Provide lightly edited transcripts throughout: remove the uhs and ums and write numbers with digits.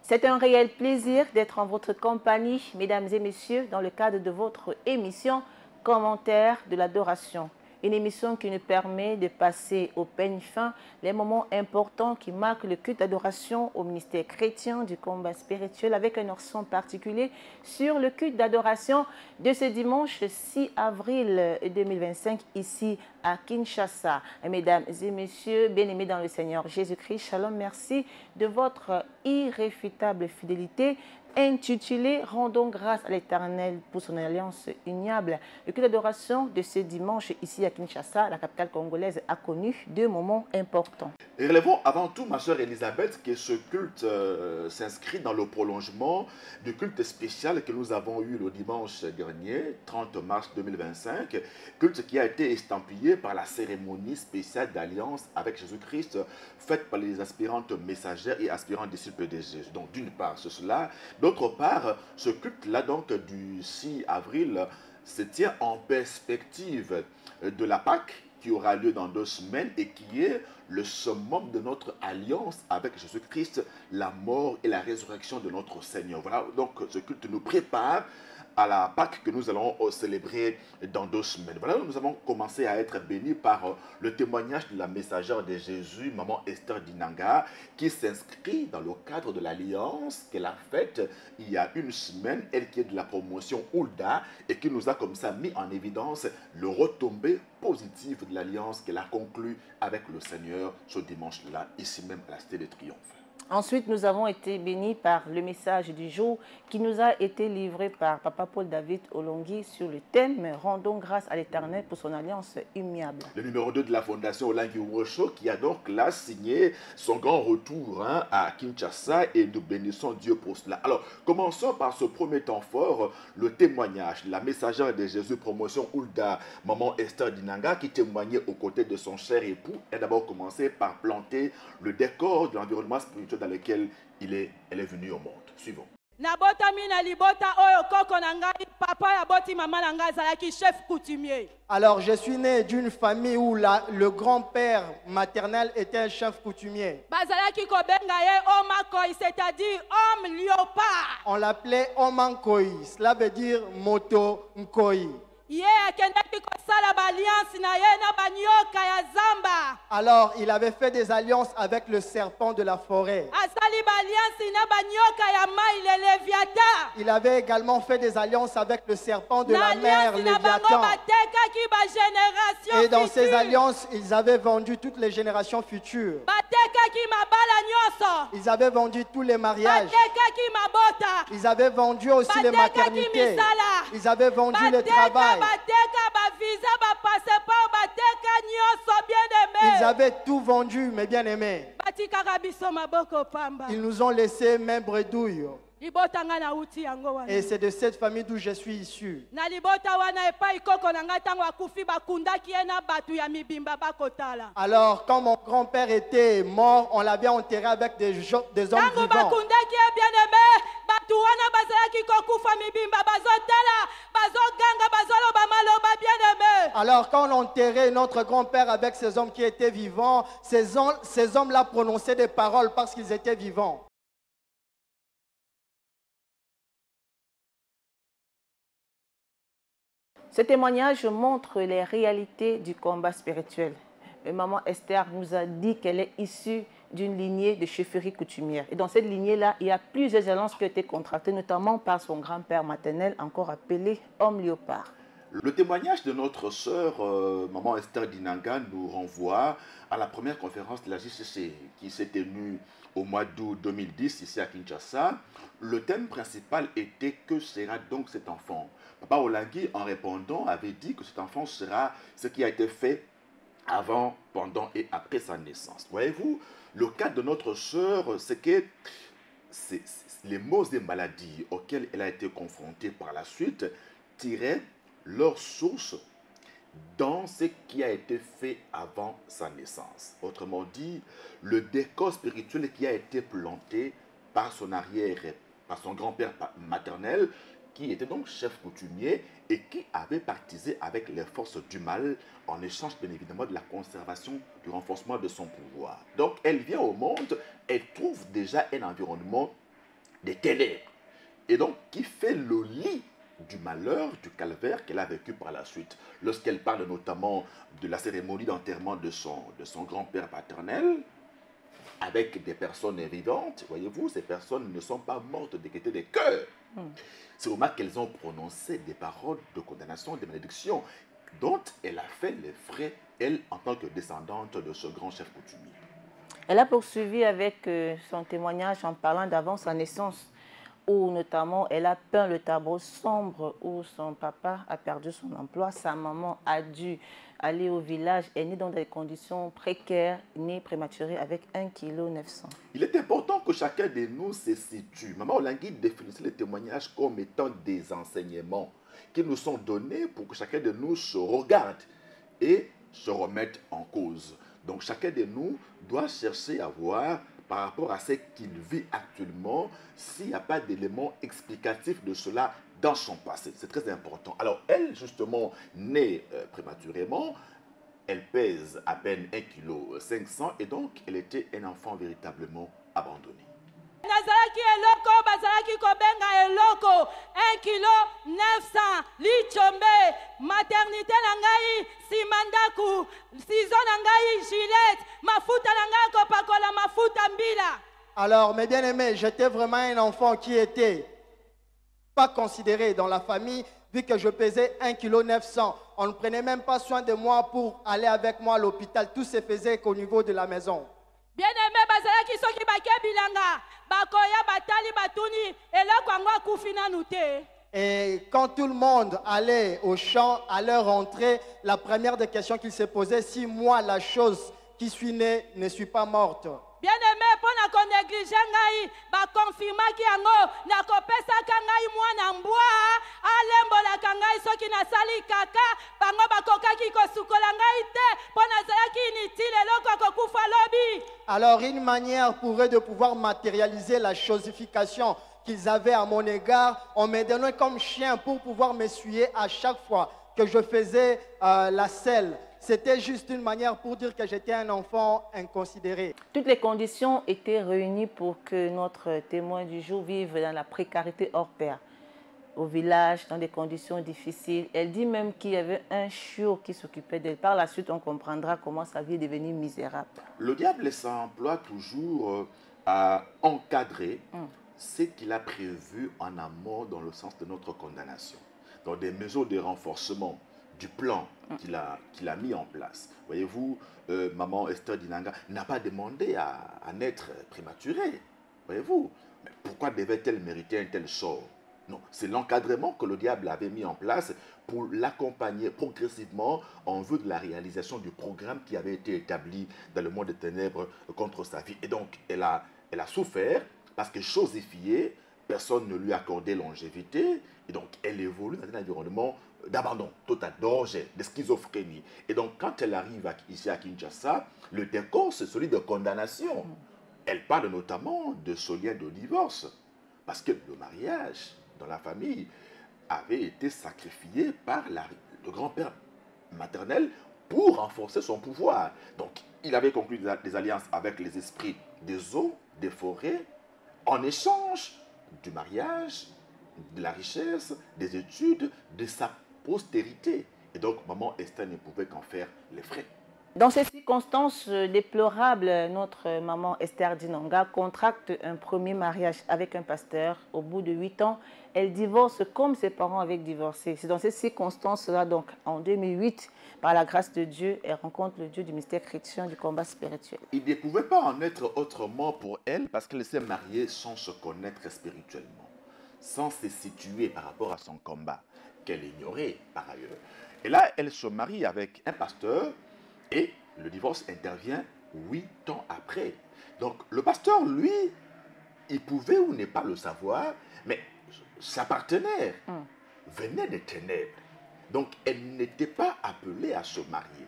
C'est un réel plaisir d'être en votre compagnie, mesdames et messieurs, dans le cadre de votre émission Commentaire de l'adoration. Une émission qui nous permet de passer au peigne fin les moments importants qui marquent le culte d'adoration au ministère chrétien du combat spirituel avec un accent particulier sur le culte d'adoration de ce dimanche 6 avril 2025 ici à Kinshasa. Mesdames et messieurs, bien-aimés dans le Seigneur Jésus-Christ, shalom, merci de votre irréfutable fidélité intitulé « Rendons grâce à l'Éternel pour son alliance uniable ». Le culte d'adoration de ce dimanche ici à Kinshasa, la capitale congolaise, a connu deux moments importants. Et relevons avant tout, ma sœur Elisabeth, que ce culte s'inscrit dans le prolongement du culte spécial que nous avons eu le dimanche dernier, 30 mars 2025, culte qui a été estampillé par la cérémonie spéciale d'alliance avec Jésus-Christ, faite par les aspirantes messagères et aspirants disciples de Jésus. Donc d'une part, c'est cela. D'autre part, ce culte-là, donc du 6 avril, se tient en perspective de la Pâque qui aura lieu dans 2 semaines et qui est le summum de notre alliance avec Jésus-Christ, la mort et la résurrection de notre Seigneur. Voilà, donc ce culte nous prépare à la Pâque que nous allons célébrer dans 2 semaines. Voilà, nous avons commencé à être bénis par le témoignage de la messagère de Jésus, Maman Esther Dinanga, qui s'inscrit dans le cadre de l'alliance qu'elle a faite il y a 1 semaine, elle qui est de la promotion Oulda, et qui nous a comme ça mis en évidence le retombé positif de l'alliance qu'elle a conclue avec le Seigneur ce dimanche-là, ici même à la Cité de Triomphe. Ensuite, nous avons été bénis par le message du jour qui nous a été livré par Papa Paul David Olongui sur le thème « Rendons grâce à l'Éternel pour son alliance immuable ». Le numéro 2 de la Fondation Olongui Wosho qui a donc là signé son grand retour à Kinshasa et nous bénissons Dieu pour cela. Alors, commençons par ce premier temps fort, le témoignage. La messagère de Jésus Promotion Oulda, Maman Esther Dinanga, qui témoignait aux côtés de son cher époux, a d'abord commencé par planter le décor de l'environnement spirituel dans lequel elle est venue au monde. Suivons. Alors, je suis né d'une famille où le grand-père maternel était un chef coutumier. C'est-à-dire homme léopard. On l'appelait Omankoi, cela veut dire moto nkoi. Alors, il avait fait des alliances avec le serpent de la forêt. Il avait également fait des alliances avec le serpent de la mer, Léviathan. Et dans ces alliances, ils avaient vendu toutes les générations futures. Ils avaient vendu tous les mariages. Ils avaient vendu aussi les maternités. Ils avaient vendu le travail. Ils avaient tout vendu, mes bien-aimés. Ils nous ont laissé main bredouille. Et c'est de cette famille d'où je suis issu. Alors, quand mon grand-père était mort, on l'avait enterré avec des hommes vivants. Alors, quand on enterrait notre grand-père avec ces hommes qui étaient vivants, ces hommes-là prononçaient des paroles parce qu'ils étaient vivants. Ce témoignage montre les réalités du combat spirituel. Maman Esther nous a dit qu'elle est issue d'une lignée de chefferie coutumière. Et dans cette lignée-là, il y a plusieurs alliances qui ont été contractées, notamment par son grand-père maternel, encore appelé Homme Léopard. Le témoignage de notre sœur, Maman Esther Dinanga, nous renvoie à la première conférence de la JCC qui s'est tenue au mois d'août 2010 ici à Kinshasa. Le thème principal était « Que sera donc cet enfant ?» Papa Olongui, en répondant, avait dit que cet enfant sera ce qui a été fait avant, pendant et après sa naissance. Voyez-vous, le cas de notre sœur, c'est que les maux et maladies auxquelles elle a été confrontée par la suite tiraient leur source dans ce qui a été fait avant sa naissance. Autrement dit, le décor spirituel qui a été planté par son par son grand-père maternel, qui était donc chef coutumier et qui avait pactisé avec les forces du mal en échange bien évidemment de la conservation, du renforcement de son pouvoir. Donc elle vient au monde, elle trouve déjà un environnement des ténèbres. Et donc, qui fait le lit du malheur, du calvaire qu'elle a vécu par la suite. Lorsqu'elle parle notamment de la cérémonie d'enterrement de son grand-père paternel, avec des personnes vivantes, voyez-vous, ces personnes ne sont pas mortes de gaieté des cœurs. C'est au moment qu'elles ont prononcé des paroles de condamnation, de malédiction, dont elle a fait les frais, elle, en tant que descendante de ce grand chef coutumier. Elle a poursuivi avec son témoignage en parlant d'avant sa naissance, où notamment elle a peint le tableau sombre où son papa a perdu son emploi, sa maman a dû aller au village, elle est née dans des conditions précaires, née prématurée avec 1,9 kg. Il est important que chacun de nous se situe. Maman Olangui définissait les témoignages comme étant des enseignements qui nous sont donnés pour que chacun de nous se regarde et se remette en cause. Donc chacun de nous doit chercher à voir par rapport à ce qu'il vit actuellement, s'il n'y a pas d'éléments explicatifs de cela dans son passé. C'est très important. Alors elle, justement, née prématurément, elle pèse à peine 1,5 kg et donc elle était un enfant véritablement abandonné. Nazaraki eloko bazalaki kobenga eloko 1,9 kg lichombe maternité na ngai simandaku sizo na ngai gilet mafuta na ngai kopakola mafuta mbila. Alors mes bien-aimés, j'étais vraiment un enfant qui était pas considéré dans la famille vu que je pesais 1,9 kg. On ne prenait même pas soin de moi pour aller avec moi à l'hôpital. Tout se faisait qu'au niveau de la maison. Bien-aimé bazalaki soki bake bilanga bakoya batali batuni eloko yango akufi nanu te. Et quand tout le monde allait au champ, à leur rentrée, la première des questions qu'ils se posaient, si moi, la chose qui suis née, ne suis pas morte. Bien-aimé, pour na ko négliger ngai ba confirmaki yango na ko pesaka ngai mwana mbwa alembola ngai soki na sali kaka bango bakokaki ko sukola ngai te pour na zalaki inutile eloko kokufa lobi. Alors une manière pour eux de pouvoir matérialiser la chosification qu'ils avaient à mon égard, on me donnait comme chien pour pouvoir m'essuyer à chaque fois que je faisais la selle. C'était juste une manière pour dire que j'étais un enfant inconsidéré. Toutes les conditions étaient réunies pour que notre témoin du jour vive dans la précarité hors pair. Au village, dans des conditions difficiles. Elle dit même qu'il y avait un chiot qui s'occupait d'elle. Par la suite, on comprendra comment sa vie est devenue misérable. Le diable s'emploie toujours à encadrer ce qu'il a prévu en amont dans le sens de notre condamnation. Dans des mesures de renforcement du plan qu'il a mis en place. Voyez-vous, maman Esther Dinanga n'a pas demandé à naître prématurée. Voyez-vous, mais pourquoi devait-elle mériter un tel sort? Non, c'est l'encadrement que le diable avait mis en place pour l'accompagner progressivement en vue de la réalisation du programme qui avait été établi dans le monde des ténèbres contre sa vie. Et donc, elle a souffert parce que chosifiée, personne ne lui accordait longévité. Et donc, elle évolue dans un environnement d'abandon, total, d'orgie, de schizophrénie. Et donc, quand elle arrive ici à Kinshasa, le décor, c'est celui de condamnation. Elle parle notamment de ce lien de divorce. Parce que le mariage dans la famille avait été sacrifié par le grand-père maternel pour renforcer son pouvoir. Donc, il avait conclu des alliances avec les esprits des eaux, des forêts, en échange du mariage, de la richesse, des études, de sa postérité. Et donc, maman Esther ne pouvait qu'en faire les frais. Dans ces circonstances déplorables, notre maman Esther Dinanga contracte un premier mariage avec un pasteur. Au bout de 8 ans, elle divorce comme ses parents avaient divorcé. C'est dans ces circonstances-là, donc en 2008, par la grâce de Dieu, elle rencontre le Dieu du mystère chrétien du combat spirituel. Il ne pouvait pas en être autrement pour elle parce qu'elle s'est mariée sans se connaître spirituellement, sans se situer par rapport à son combat, qu'elle ignorait par ailleurs. Et là, elle se marie avec un pasteur et le divorce intervient 8 ans après. Donc, le pasteur, lui, il pouvait ou ne pas le savoir, mais sa partenaire venait des ténèbres. Donc, elle n'était pas appelée à se marier.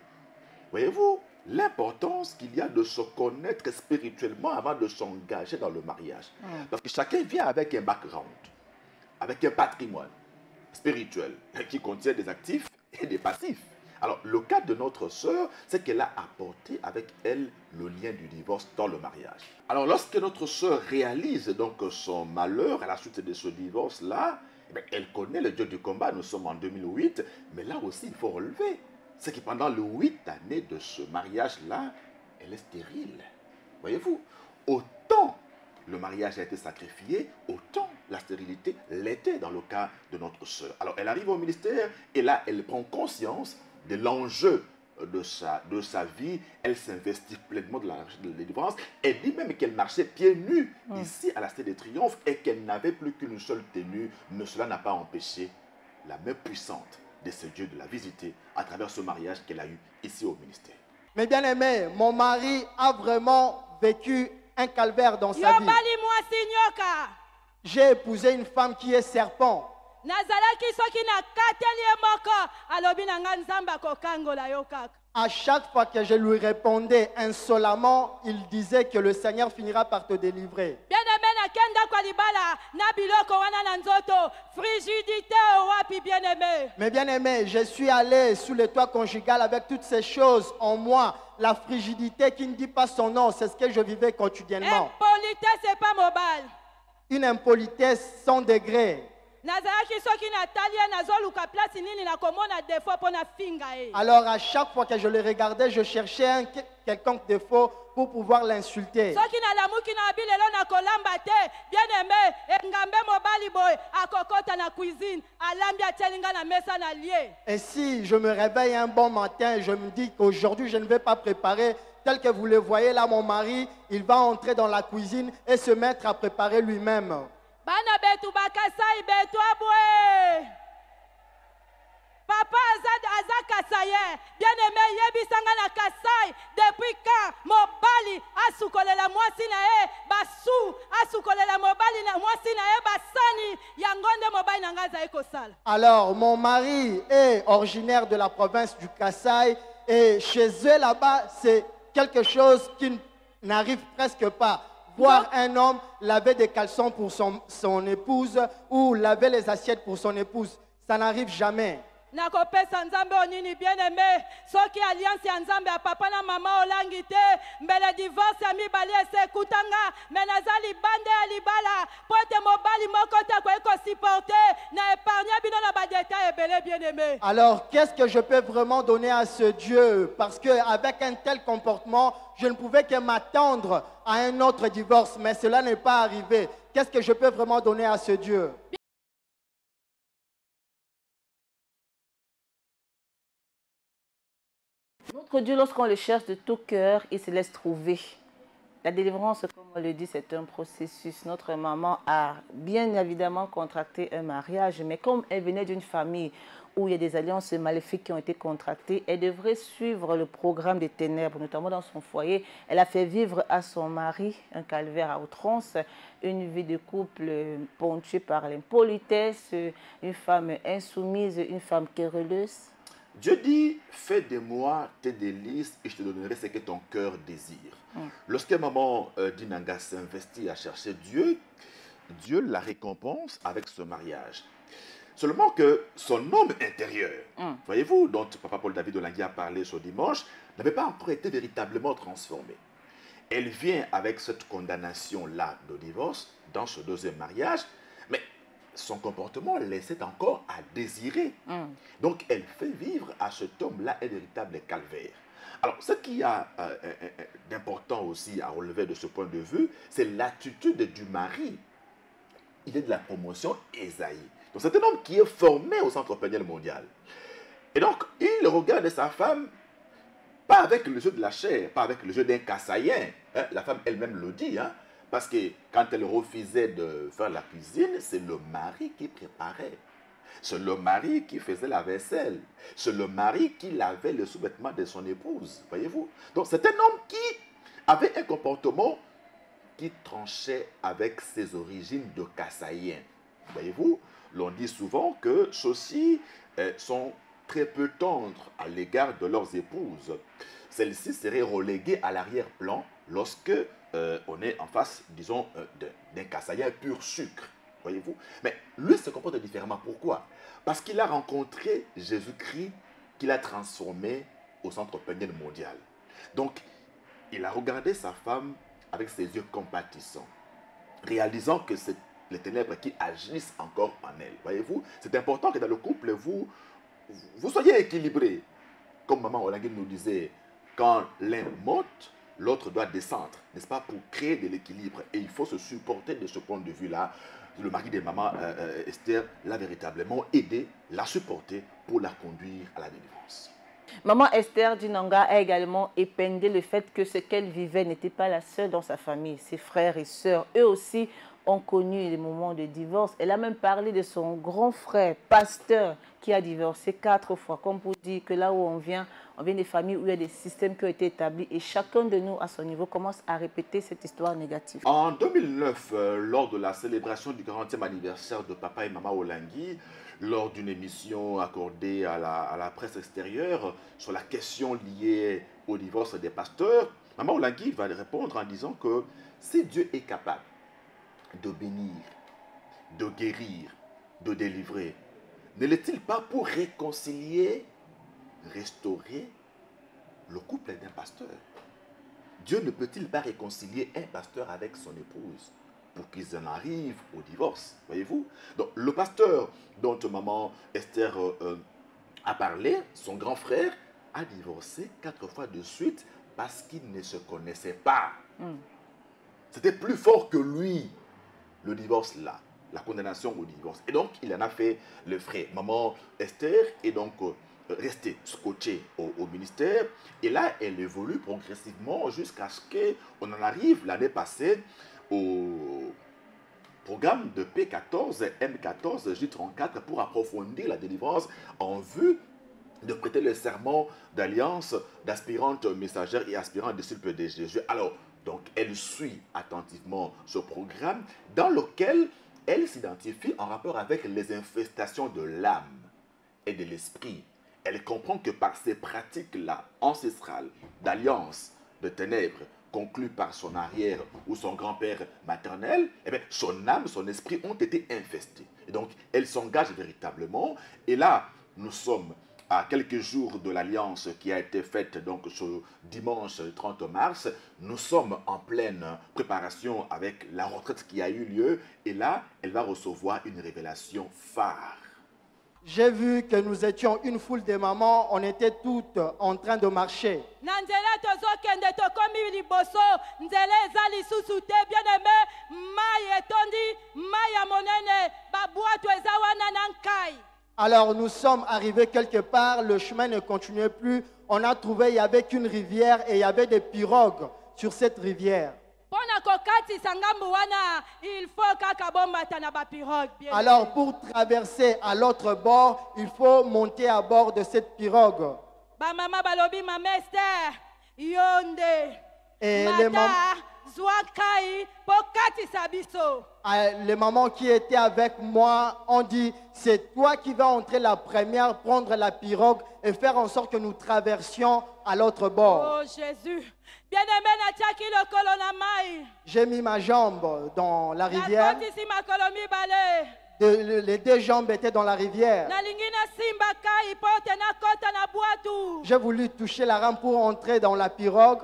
Voyez-vous l'importance qu'il y a de se connaître spirituellement avant de s'engager dans le mariage. Parce que chacun vient avec un background, avec un patrimoine spirituel qui contient des actifs et des passifs. Alors, le cas de notre sœur, c'est qu'elle a apporté avec elle le lien du divorce dans le mariage. Alors, lorsque notre sœur réalise donc son malheur à la suite de ce divorce-là, elle connaît le Dieu du combat. Nous sommes en 2008, mais là aussi, il faut relever. C'est que pendant les 8 années de ce mariage-là, elle est stérile. Voyez-vous, autant le mariage a été sacrifié, autant la stérilité l'était dans le cas de notre sœur. Alors, elle arrive au ministère et là, elle prend conscience de l'enjeu de sa vie. Elle s'investit pleinement de la délivrance. Elle dit même qu'elle marchait pieds nus ici à la Cité des Triomphes et qu'elle n'avait plus qu'une seule tenue, mais cela n'a pas empêché la main puissante de ce Dieu de la visiter à travers ce mariage qu'elle a eu ici au ministère. Mais bien aimé, mon mari a vraiment vécu un calvaire dans sa vie. J'ai épousé une femme qui est serpent. À chaque fois que je lui répondais insolemment, il disait que le Seigneur finira par te délivrer. Mais bien aimé, je suis allé sous le toit conjugal avec toutes ces choses en moi. La frigidité qui ne dit pas son nom, c'est ce que je vivais quotidiennement. Une impolitesse sans degré. Alors à chaque fois que je le regardais, je cherchais un quelconque défaut pour pouvoir l'insulter. Et si je me réveille un bon matin, je me dis qu'aujourd'hui je ne vais pas préparer tel que vous le voyez là, mon mari, il va entrer dans la cuisine et se mettre à préparer lui-même. Papa aza Kasaye, bien aimé yebisanga na Kasai depuis quand mobali asukolela mwasi na e basu asukolela mobali na mwasi na e basani yangonde mobali na ngaza ekosala. Alors mon mari est originaire de la province du Kasaï et chez eux là-bas c'est quelque chose qui n'arrive presque pas. Voir un homme laver des caleçons pour son épouse ou laver les assiettes pour son épouse, ça n'arrive jamais. Nakopesa nzambe onini bien aimé soki alliance ya nzambe ya papa na mama olangi te mbele divorce ya mibali ese kutanga menaza libande ya libala pote mobali moko te ko supporter na épargne bino na ba détail ebele bien aimé. Alors qu'est-ce que je peux vraiment donner à ce Dieu, parce que avec un tel comportement je ne pouvais que m'attendre à un autre divorce, mais cela n'est pas arrivé. Qu'est-ce que je peux vraiment donner à ce Dieu? Notre Dieu, lorsqu'on le cherche de tout cœur, il se laisse trouver. La délivrance, comme on le dit, c'est un processus. Notre maman a bien évidemment contracté un mariage, mais comme elle venait d'une famille où il y a des alliances maléfiques qui ont été contractées, elle devrait suivre le programme des ténèbres, notamment dans son foyer. Elle a fait vivre à son mari un calvaire à outrance, une vie de couple ponctuée par l'impolitesse, une femme insoumise, une femme querelleuse. Dieu dit, fais de moi tes délices et je te donnerai ce que ton cœur désire. Lorsque maman Dinanga s'investit à chercher Dieu, Dieu la récompense avec ce mariage. Seulement que son homme intérieur, voyez-vous, dont Papa Paul David Olangui a parlé ce dimanche, n'avait pas encore été véritablement transformé. Elle vient avec cette condamnation-là de divorce dans ce deuxième mariage, mais son comportement laissait encore à désirer. Donc, elle fait vivre à cet homme-là un véritable calvaire. Alors, ce qu'il y a d'important aussi à relever de ce point de vue, c'est l'attitude du mari. Il est de la promotion Esaïe. Donc, c'est un homme qui est formé au Centre pénal mondial. Et donc, il regarde sa femme, pas avec le jeu de la chair, pas avec le jeu d'un Kassaïen. Hein, la femme elle-même le dit, hein. Parce que quand elle refusait de faire la cuisine, c'est le mari qui préparait. C'est le mari qui faisait la vaisselle. C'est le mari qui lavait le sous-vêtement de son épouse. Voyez-vous? Donc c'est un homme qui avait un comportement qui tranchait avec ses origines de Kassaïen. Voyez-vous? L'on dit souvent que ceux-ci sont très peu tendres à l'égard de leurs épouses. Celles-ci seraient reléguées à l'arrière-plan lorsque on est en face, disons, d'un Kassaïen pur sucre, voyez-vous. Mais lui se comporte différemment. Pourquoi? Parce qu'il a rencontré Jésus-Christ qui l'a transformé au centre péniel mondial. Donc, il a regardé sa femme avec ses yeux compatissants, réalisant que c'est les ténèbres qui agissent encore en elle. Voyez-vous, c'est important que dans le couple, vous soyez équilibrés. Comme Maman Olangi nous disait, quand l'un monte, l'autre doit descendre, n'est-ce pas, pour créer de l'équilibre. Et il faut se supporter de ce point de vue-là. Le mari de Maman Esther l'a véritablement aidé, l'a supporté pour la conduire à la délivrance. Maman Esther Dinanga a également épinglé le fait que ce qu'elle vivait n'était pas la seule dans sa famille. Ses frères et sœurs, eux aussi, ont connu des moments de divorce. Elle a même parlé de son grand frère, pasteur, qui a divorcé 4 fois. Comme pour dire que là où on vient des familles où il y a des systèmes qui ont été établis et chacun de nous, à son niveau, commence à répéter cette histoire négative. En 2009, lors de la célébration du 40e anniversaire de Papa et Maman Olangi, lors d'une émission accordée à la presse extérieure sur la question liée au divorce des pasteurs, Maman Olangi va répondre en disant que si Dieu est capable de bénir, de guérir, de délivrer, ne l'est-il pas pour réconcilier, restaurer le couple d'un pasteur? Dieu ne peut-il pas réconcilier un pasteur avec son épouse pour qu'ils en arrivent au divorce? Voyez-vous? Donc, le pasteur dont Maman Esther a parlé, son grand frère, a divorcé 4 fois de suite parce qu'il ne se connaissait pas. C'était plus fort que lui, le divorce là, la condamnation au divorce. Et donc, il en a fait le frais. Maman Esther est donc restée scotchée au ministère. Et là, elle évolue progressivement jusqu'à ce qu'on en arrive l'année passée au programme de P14, M14, J34 pour approfondir la délivrance en vue de prêter le serment d'alliance d'aspirantes messagères et aspirants disciples de Jésus. Alors, donc, elle suit attentivement ce programme dans lequel elle s'identifie en rapport avec les infestations de l'âme et de l'esprit. Elle comprend que par ces pratiques-là ancestrales d'alliance de ténèbres conclues par son arrière ou son grand-père maternel, eh bien, son âme, son esprit ont été infestés. Et donc, elle s'engage véritablement. Et là, nous sommes à quelques jours de l'alliance qui a été faite donc ce dimanche 30 mars, nous sommes en pleine préparation avec la retraite qui a eu lieu. Et là, elle va recevoir une révélation phare. J'ai vu que nous étions une foule de mamans, on était toutes en train de marcher. Alors nous sommes arrivés quelque part, le chemin ne continuait plus. On a trouvé, il y avait qu'une rivière et il y avait des pirogues sur cette rivière. Alors pour traverser à l'autre bord, il faut monter à bord de cette pirogue. Et les mamans qui étaient avec moi ont dit, c'est toi qui vas entrer la première, prendre la pirogue et faire en sorte que nous traversions à l'autre bord. Oh Jésus. J'ai mis ma jambe dans la rivière. Les 2 jambes étaient dans la rivière. J'ai voulu toucher la rame pour entrer dans la pirogue.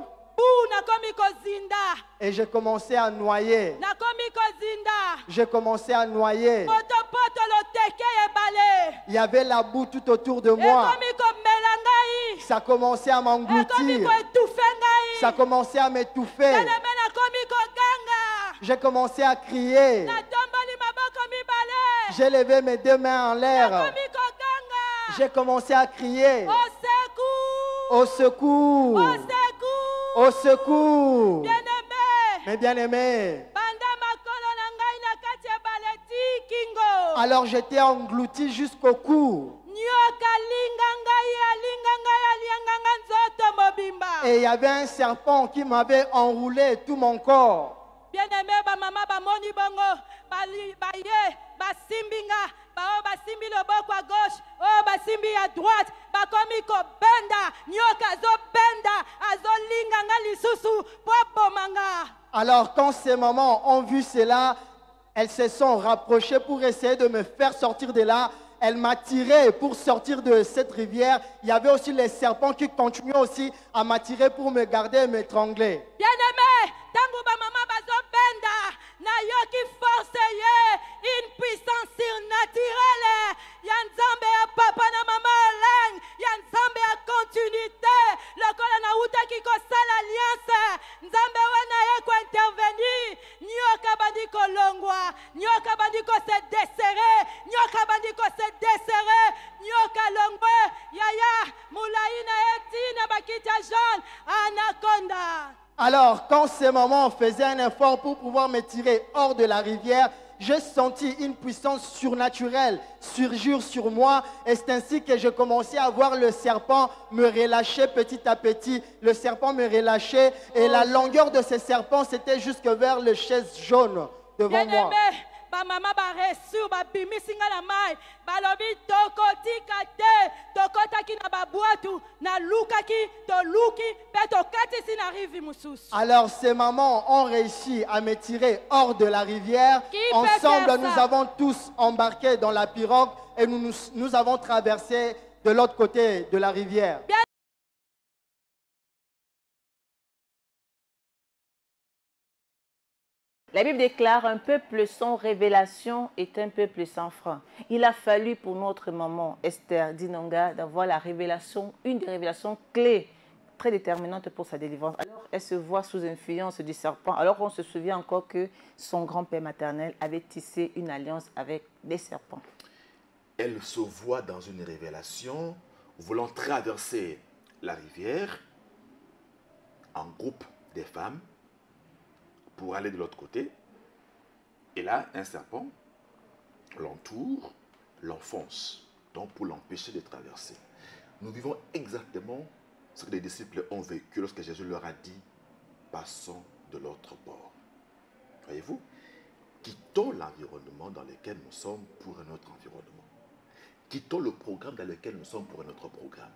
Et j'ai commencé à noyer. J'ai commencé à noyer. Il y avait la boue tout autour de moi. Ça commençait à m'engloutir. Ça commençait à m'étouffer. J'ai commencé à crier. J'ai levé mes 2 mains en l'air. J'ai commencé à crier. Au secours! Au secours! Mes bien-aimés. Alors j'étais englouti jusqu'au cou. Et il y avait un serpent qui m'avait enroulé tout mon corps. Bien-aimé, maman, moni bongo, basimbinga, basimbi loboko à gauche, basimbi à droite, bakomiko benda, nyoka zo benda, azolinga nga lisusu, pomanga. Alors quand ces mamans ont vu cela, elles se sont rapprochées pour essayer de me faire sortir de là. elle m'a tiré pour sortir de cette rivière. Il y avait aussi les serpents qui continuaient aussi à m'attirer pour me garder et m'étrangler. Bien-aimé, tangu ba mama bazobenda, na yoki force ye, une puissance surnaturelle. Ya nzambe ya papa na mama Oleng, ya nzambe ya continuité. Lokola na uta kiko sala alliance, nzambe wana ye ko intervenir. Nyoka bandi kolongwa, nyoka bandi ko se desserrer, nyoka bandi ko se desserrer, nyoka longwe, yaya, mulaina etina bakita jaune, anaconda. Alors, quand ces mamans faisaient un effort pour pouvoir me tirer hors de la rivière, j'ai senti une puissance surnaturelle surgir sur moi. Et c'est ainsi que j'ai commencé à voir le serpent me relâcher petit à petit. Le serpent me relâchait et la longueur de ce serpent, c'était jusque vers le chaise jaune devant moi. Ba mama ba resu ba bimisi nga na mai ba lobi tokotika te tokotaki na babuatu na lukaki to luki pe tokati si na rivi mususu. Alors ces mamans ont réussi à me tirer hors de la rivière. Ensemble, nous avons tous embarqué dans la pirogue et nous avons traversé de l'autre côté de la rivière. La Bible déclare: un peuple sans révélation est un peuple sans frein. Il a fallu pour notre maman Esther Dinonga d'avoir la révélation, une des révélations clés, très déterminante pour sa délivrance. Alors, elle se voit sous influence du serpent, alors qu'on se souvient encore que son grand-père maternel avait tissé une alliance avec des serpents. Elle se voit dans une révélation, voulant traverser la rivière en groupe des femmes, pour aller de l'autre côté. Et là, un serpent l'entoure, l'enfonce, donc pour l'empêcher de traverser. Nous vivons exactement ce que les disciples ont vécu lorsque Jésus leur a dit: passons de l'autre bord. Voyez-vous, quittons l'environnement dans lequel nous sommes pour un autre environnement. Quittons le programme dans lequel nous sommes pour un autre programme.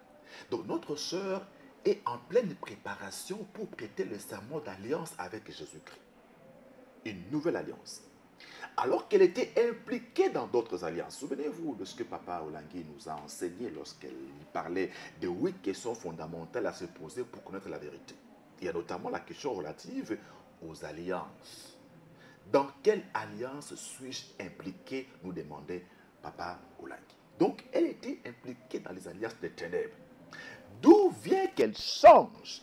Donc notre sœur est en pleine préparation pour prêter le serment d'alliance avec Jésus-Christ. Une nouvelle alliance. Alors qu'elle était impliquée dans d'autres alliances. Souvenez-vous de ce que Papa Olangui nous a enseigné lorsqu'elle parlait de 8 questions fondamentales à se poser pour connaître la vérité. Il y a notamment la question relative aux alliances. Dans quelle alliance suis-je impliqué, nous demandait Papa Olangui. Donc, elle était impliquée dans les alliances des ténèbres. D'où vient qu'elle change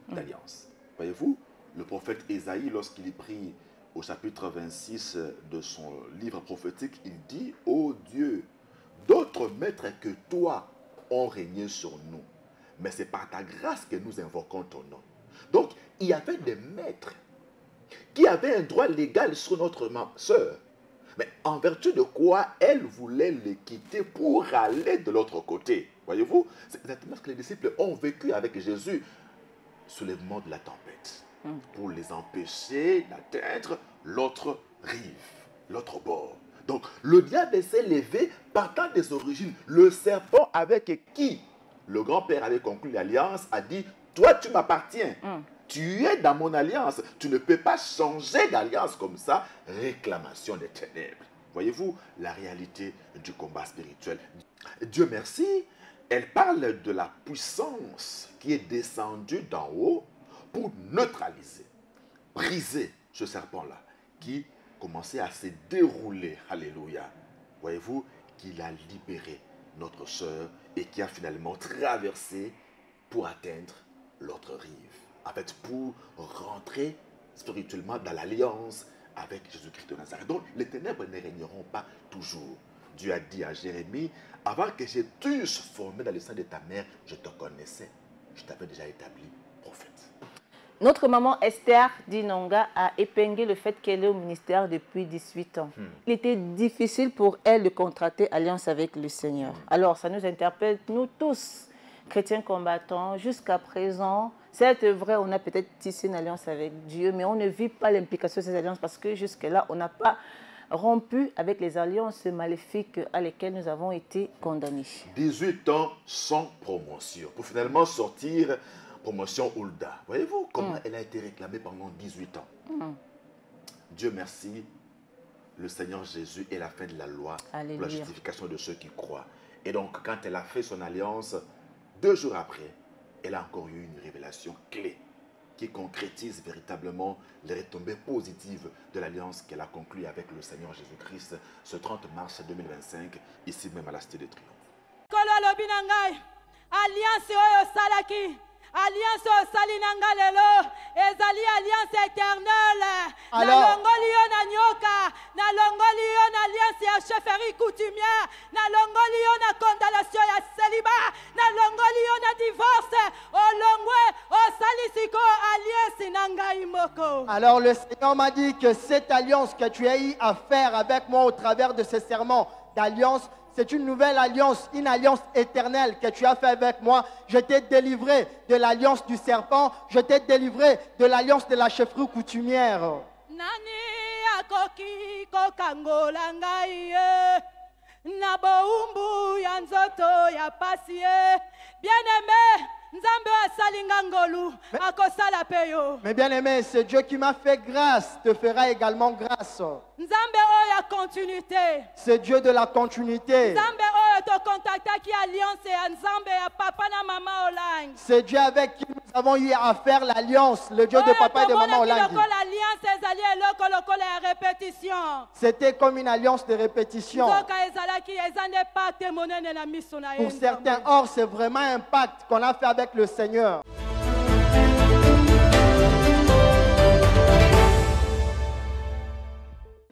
d'alliance? Voyez-vous, le prophète Ésaïe, lorsqu'il prie au chapitre 26 de son livre prophétique, il dit: ô Dieu, d'autres maîtres que toi ont régné sur nous, mais c'est par ta grâce que nous invoquons ton nom. Donc, il y avait des maîtres qui avaient un droit légal sur notre sœur, mais en vertu de quoi elle voulait les quitter pour aller de l'autre côté. Voyez-vous, c'est exactement ce que les disciples ont vécu avec Jésus, soulèvement de la tempête, pour les empêcher d'atteindre l'autre rive, l'autre bord. Donc, le diable s'est levé partant des origines. Le serpent avec qui le grand-père avait conclu l'alliance a dit: toi, tu m'appartiens. Tu es dans mon alliance. Tu ne peux pas changer d'alliance comme ça. Réclamation des ténèbres. Voyez-vous la réalité du combat spirituel. Dieu merci, elle parle de la puissance qui est descendue d'en haut pour neutraliser, briser ce serpent-là qui commençait à se dérouler. Alléluia. Voyez-vous qu'il a libéré notre sœur et qui a finalement traversé pour atteindre l'autre rive. En fait, pour rentrer spirituellement dans l'alliance avec Jésus-Christ de Nazareth. Donc, les ténèbres ne régneront pas toujours. Dieu a dit à Jérémie: avant que je t'eusse formé dans le sein de ta mère, je te connaissais. Je t'avais déjà établi prophète. Notre maman Esther Dinonga a épinglé le fait qu'elle est au ministère depuis 18 ans. Il était difficile pour elle de contracter alliance avec le Seigneur. Alors, ça nous interpelle, nous tous, chrétiens combattants, jusqu'à présent. C'est vrai, on a peut-être tissé une alliance avec Dieu, mais on ne vit pas l'implication de ces alliances parce que jusque-là, on n'a pas rompu avec les alliances maléfiques à lesquelles nous avons été condamnés. 18 ans sans promotion, pour finalement sortir promotion Hulda. Voyez-vous comment elle a été réclamée pendant 18 ans. Dieu merci, le Seigneur Jésus est la fin de la loi Alléluia. pour la justification de ceux qui croient. Et donc, quand elle a fait son alliance, 2 jours après, elle a encore eu une révélation clé qui concrétise véritablement les retombées positives de l'alliance qu'elle a conclue avec le Seigneur Jésus-Christ ce 30 mars 2025, ici même à la Cité de Triomphe. Kolo alobi na ngai, alliance oyo osalaki, alliance oyo osali na ngai lelo, ezali alliance éternelle. Nalongoli yo na nyoka, nalongoli yo na alliance ya chefferie coutumière, nalongoli yo na condamnation ya célibat, nalongoli yo na divorce, olongwe osali siko alliance na ngai moko. Alors le Seigneur m'a dit que cette alliance que tu as eu à faire avec moi au travers de ces serments d'alliance, c'est une nouvelle alliance, une alliance éternelle que tu as fait avec moi. Je t'ai délivré de l'alliance du serpent, je t'ai délivré de l'alliance de la chefferie coutumière. Nani akoki kokangola ngai ye, na boumbu ya nzoto ya pasi ye. Bien-aimé, Nzambe asali nga ngolu, akosala pe yo. Mais bien aimé, c'est Dieu qui m'a fait grâce, te fera également grâce. Nzambe oyo ya continuité. C'est Dieu de la continuité. Nzambe oyo to contactaki alliance ya Nzambe ya papa na mama Olangi. C'est Dieu avec qui nous avons eu à faire l'alliance, le Dieu de papa et de maman Olangi. L'alliance ezali eloko lokola ya répétition. C'était comme une alliance de répétition. Nzoka ezalaki eza nde pacte monene na miso na ye. Pour certains, or, c'est vraiment un pacte qu'on a fait avec le Seigneur.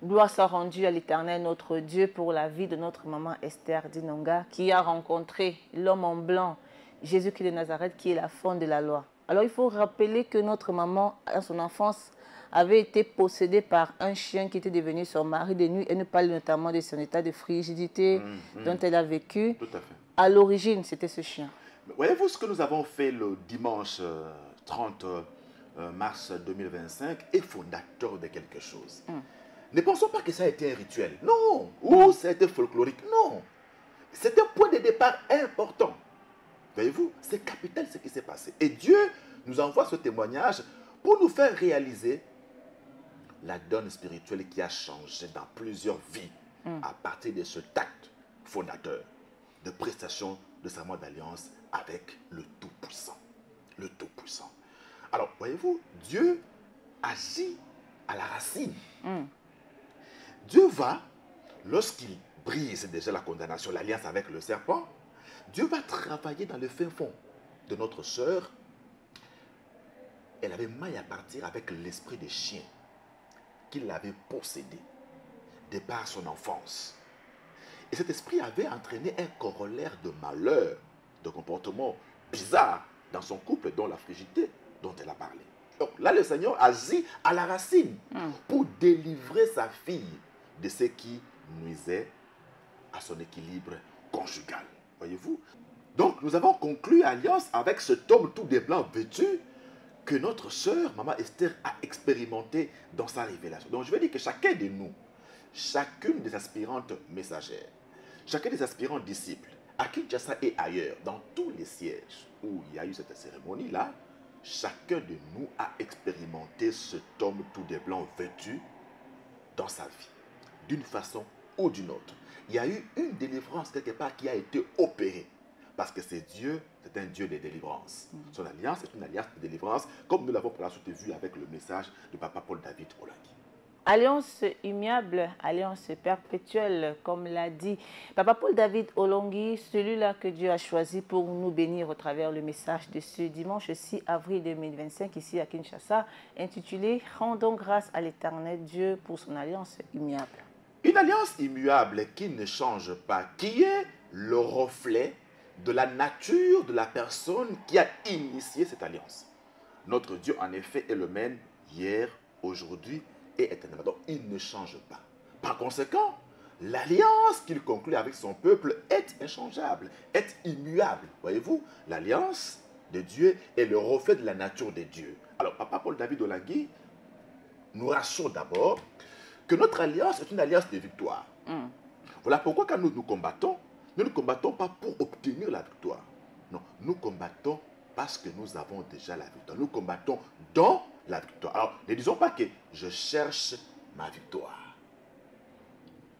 Gloire soit rendue à l'Éternel, notre Dieu, pour la vie de notre maman Esther Dinonga, qui a rencontré l'homme en blanc, Jésus-Christ de Nazareth, qui est la fond de la loi. Alors, il faut rappeler que notre maman, à son enfance, avait été possédée par un chien qui était devenu son mari de nuit. Elle nous parle notamment de son état de frigidité dont elle a vécu. Tout à fait. À l'origine, c'était ce chien. Voyez-vous ce que nous avons fait le dimanche 30 mars 2025 est fondateur de quelque chose. Ne pensons pas que ça a été un rituel. Non. Ou ça a été folklorique. Non. C'est un point de départ important. Voyez-vous, c'est capital ce qui s'est passé. Et Dieu nous envoie ce témoignage pour nous faire réaliser la donne spirituelle qui a changé dans plusieurs vies à partir de ce acte fondateur de prestation de serment d'alliance avec le Tout-Puissant. Le Tout-Puissant. Alors, voyez-vous, Dieu agit à la racine. Dieu va, lorsqu'il brise déjà la condamnation, l'alliance avec le serpent, Dieu va travailler dans le fin fond de notre sœur. Elle avait maille à partir avec l'esprit des chiens qui l'avait possédé de par son enfance. Et cet esprit avait entraîné un corollaire de malheur, de comportement bizarre dans son couple, dont la frigidité dont elle a parlé. Donc là, le Seigneur agit à la racine pour délivrer sa fille de ce qui nuisait à son équilibre conjugal. Voyez-vous? Donc, nous avons conclu alliance avec cet homme tout de blanc vêtu que notre sœur, Maman Esther, a expérimenté dans sa révélation. Donc, je veux dire que chacun de nous, chacune des aspirantes messagères, chacun des aspirants disciples, à Kinshasa et ailleurs, dans tous les sièges où il y a eu cette cérémonie-là, chacun de nous a expérimenté cet homme tout de blanc vêtu dans sa vie, d'une façon ou d'une autre. Il y a eu une délivrance quelque part qui a été opérée. Parce que c'est Dieu, c'est un Dieu de délivrance. Son alliance est une alliance de délivrance, comme nous l'avons pour la suite vu avec le message de Papa Paul David Olangi. Alliance immuable, alliance perpétuelle, comme l'a dit Papa Paul David Olangi, celui-là que Dieu a choisi pour nous bénir au travers le message de ce dimanche 6 avril 2025, ici à Kinshasa, intitulé « Rendons grâce à l'Éternel Dieu pour son alliance immuable ». Une alliance immuable qui ne change pas, qui est le reflet de la nature de la personne qui a initié cette alliance. Notre Dieu, en effet, est le même hier, aujourd'hui et éternellement. Donc, il ne change pas. Par conséquent, l'alliance qu'il conclut avec son peuple est inchangeable, est immuable. Voyez-vous, l'alliance de Dieu est le reflet de la nature de Dieu. Alors, Papa Paul David Olangi nous rassure d'abord que notre alliance est une alliance de victoire. Voilà pourquoi quand nous nous combattons, nous ne combattons pas pour obtenir la victoire. Non, nous combattons parce que nous avons déjà la victoire. Nous combattons dans la victoire. Alors, ne disons pas que je cherche ma victoire.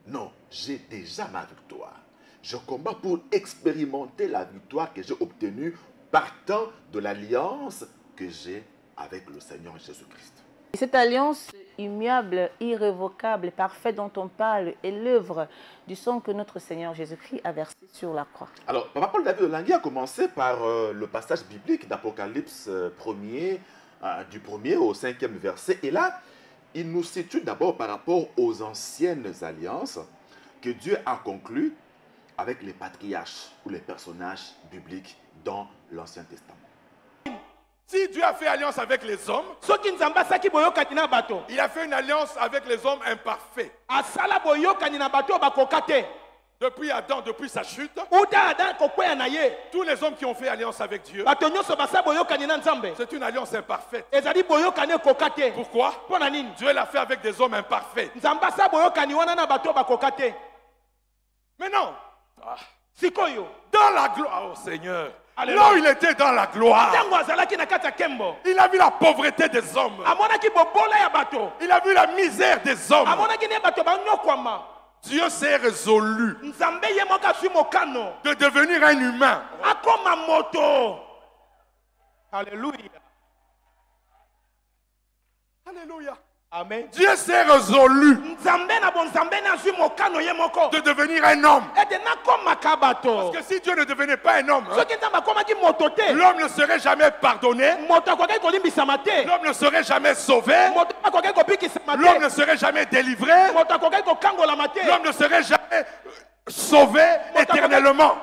Non, j'ai déjà ma victoire. Je combats pour expérimenter la victoire que j'ai obtenue partant de l'alliance que j'ai avec le Seigneur Jésus-Christ. Et cette alliance immuable, irrévocable, parfaite dont on parle est l'œuvre du sang que notre Seigneur Jésus-Christ a versé sur la croix. Alors, Papa Paul David Olangui a commencé par le passage biblique d'Apocalypse 1er, du 1er au 5e verset. Et là, il nous situe d'abord par rapport aux anciennes alliances que Dieu a conclues avec les patriarches ou les personnages bibliques dans l'Ancien Testament. Si Dieu a fait alliance avec les hommes, il a fait une alliance avec les hommes imparfaits. Depuis Adam, depuis sa chute, tous les hommes qui ont fait alliance avec Dieu, c'est une alliance imparfaite. Pourquoi? Dieu l'a fait avec des hommes imparfaits. Mais non, dans la gloire, oh Seigneur, là où il était dans la gloire, il a vu la pauvreté des hommes. Il a vu la misère des hommes. Dieu s'est résolu de devenir un humain. Alléluia. Alléluia. Amen. Dieu s'est résolu de devenir un homme. Parce que si Dieu ne devenait pas un homme, l'homme ne serait jamais pardonné, l'homme ne serait jamais sauvé, l'homme ne serait jamais délivré, l'homme ne serait jamais sauvé éternellement.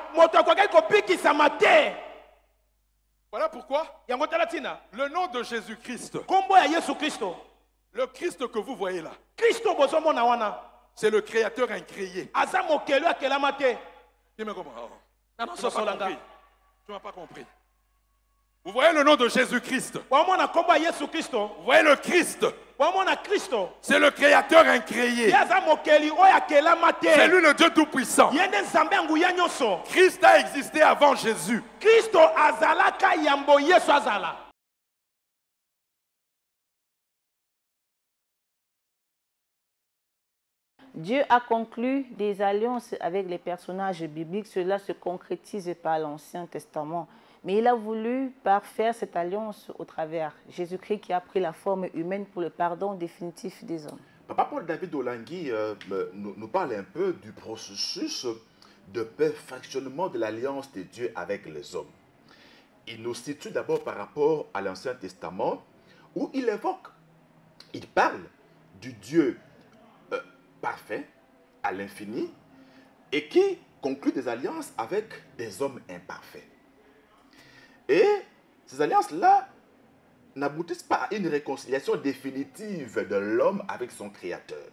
Voilà pourquoi le nom de Jésus-Christ, le Christ que vous voyez là, c'est le Créateur incréé. Tu me comprends? Tu n'as pas compris. Vous voyez le nom de Jésus-Christ. Vous voyez le Christ. C'est le Créateur incréé. C'est lui le Dieu Tout-Puissant. Christ a existé avant Jésus. Dieu a conclu des alliances avec les personnages bibliques. Cela se concrétise par l'Ancien Testament. Mais il a voulu parfaire cette alliance au travers Jésus-Christ qui a pris la forme humaine pour le pardon définitif des hommes. Papa Paul David Olangui nous parle un peu du processus de perfectionnement de l'alliance de Dieu avec les hommes. Il nous situe d'abord par rapport à l'Ancien Testament où il évoque, il parle du Dieu parfait à l'infini et qui conclut des alliances avec des hommes imparfaits. Et ces alliances-là n'aboutissent pas à une réconciliation définitive de l'homme avec son Créateur.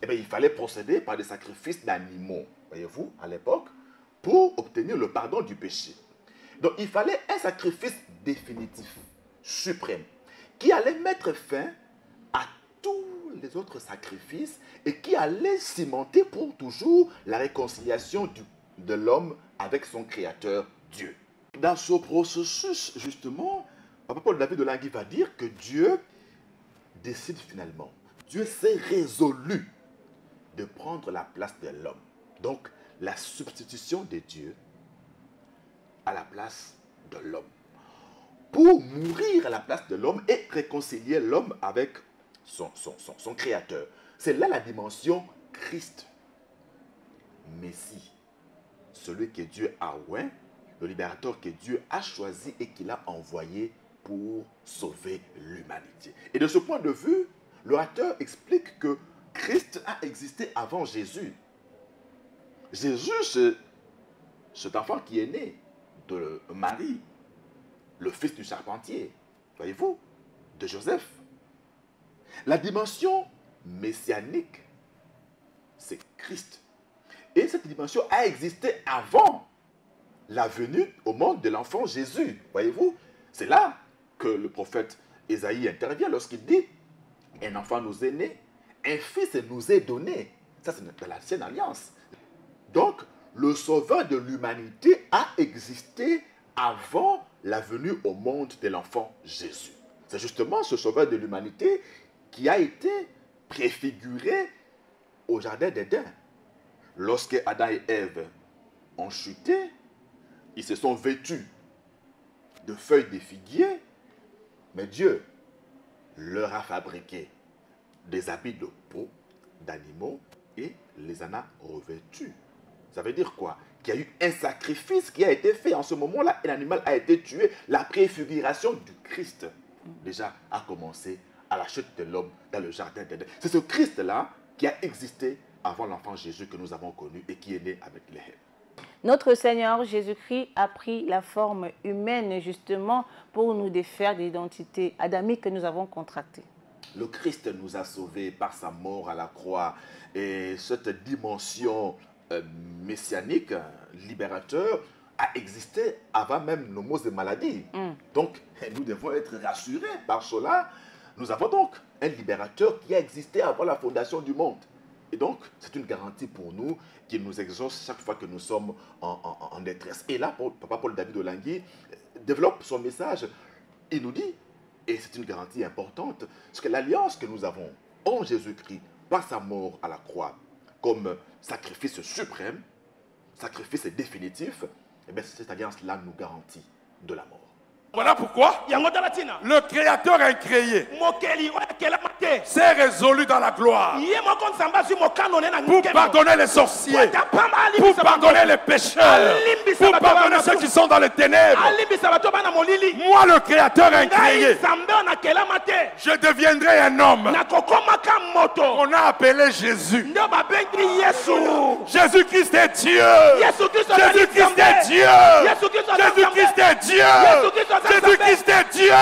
Eh bien, il fallait procéder par des sacrifices d'animaux, voyez-vous, à l'époque, pour obtenir le pardon du péché. Donc, il fallait un sacrifice définitif, suprême, qui allait mettre fin à tous les autres sacrifices et qui allait cimenter pour toujours la réconciliation de l'homme avec son Créateur, Dieu. Dans ce processus, justement, Papa Paul David Olangui va dire que Dieu décide finalement. Dieu s'est résolu de prendre la place de l'homme. Donc, la substitution de Dieu à la place de l'homme. Pour mourir à la place de l'homme et réconcilier l'homme avec son Créateur. C'est là la dimension Christ. Messie. Celui que Dieu a oint, le libérateur que Dieu a choisi et qu'il a envoyé pour sauver l'humanité. Et de ce point de vue, l'orateur explique que Christ a existé avant Jésus. Jésus, c'est cet enfant qui est né de Marie, le fils du charpentier, voyez-vous, de Joseph. La dimension messianique, c'est Christ. Et cette dimension a existé avant la venue au monde de l'enfant Jésus. Voyez-vous, c'est là que le prophète Ésaïe intervient lorsqu'il dit « Un enfant nous est né, un fils nous est donné. » Ça, c'est de l'ancienne alliance. Donc, le sauveur de l'humanité a existé avant la venue au monde de l'enfant Jésus. C'est justement ce sauveur de l'humanité qui a été préfiguré au jardin d'Éden. Lorsque Adam et Ève ont chuté, ils se sont vêtus de feuilles de figuier, mais Dieu leur a fabriqué des habits de peau d'animaux et les en a revêtus. Ça veut dire quoi? Qu'il y a eu un sacrifice qui a été fait en ce moment-là et l'animal a été tué. La préfiguration du Christ déjà a commencé à la chute de l'homme dans le jardin d'Éden. C'est ce Christ-là qui a existé avant l'enfant Jésus que nous avons connu et qui est né avec les Èves. Notre Seigneur Jésus-Christ a pris la forme humaine justement pour nous défaire de l'identité adamique que nous avons contractée. Le Christ nous a sauvés par sa mort à la croix et cette dimension messianique, libérateur, a existé avant même nos maux et maladies. Donc, nous devons être rassurés par cela. Nous avons donc un libérateur qui a existé avant la fondation du monde. Et donc, c'est une garantie pour nous qui nous exauce chaque fois que nous sommes en détresse. Et là, Papa Paul David Olangui développe son message. Il nous dit, et c'est une garantie importante, parce que l'alliance que nous avons en Jésus-Christ, par sa mort à la croix, comme sacrifice suprême, sacrifice définitif, et bien cette alliance-là nous garantit de la mort. Voilà pourquoi le Créateur incréé s'est résolu dans la gloire pour pardonner les sorciers, pour pardonner les pécheurs, pour pardonner ceux qui sont dans les ténèbres. Moi, le Créateur incréé, je deviendrai un homme qu'on a appelé Jésus. Jésus-Christ est Dieu. Jésus-Christ est Dieu. Jésus-Christ est Dieu. Jésus-Christ est Dieu.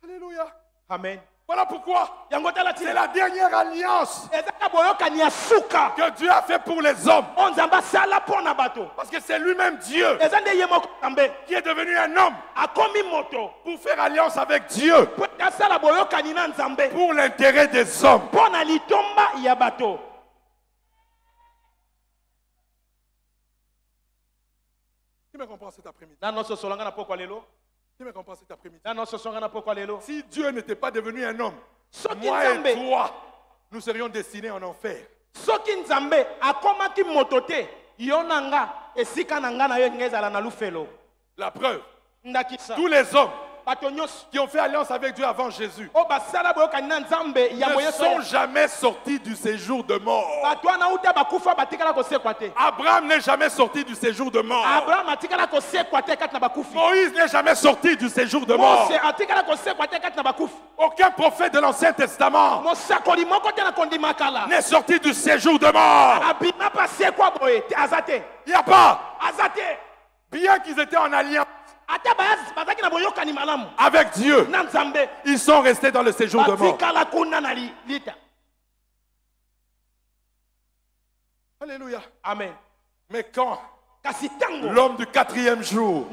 Alléluia. Amen. Voilà pourquoi c'est la dernière alliance que Dieu a fait pour les hommes. Parce que c'est lui-même Dieu qui est devenu un homme pour faire alliance avec Dieu pour l'intérêt des hommes. Qui me comprend cet après-midi? Qui me comprend cet après-midi? Si Dieu n'était pas devenu un homme, moi et toi, nous serions destinés en enfer. La preuve, tous les hommes qui ont fait alliance avec Dieu avant Jésus ne sont jamais sortis du séjour de mort. Abraham n'est jamais sorti du séjour de mort. Moïse n'est jamais sorti du séjour de mort. Aucun prophète de l'Ancien Testament n'est sorti du séjour de mort. Il n'y a pas. Bien qu'ils étaient en alliance avec Dieu, ils sont restés dans le séjour de mort. Alléluia. Amen. Mais quand l'homme du quatrième jour,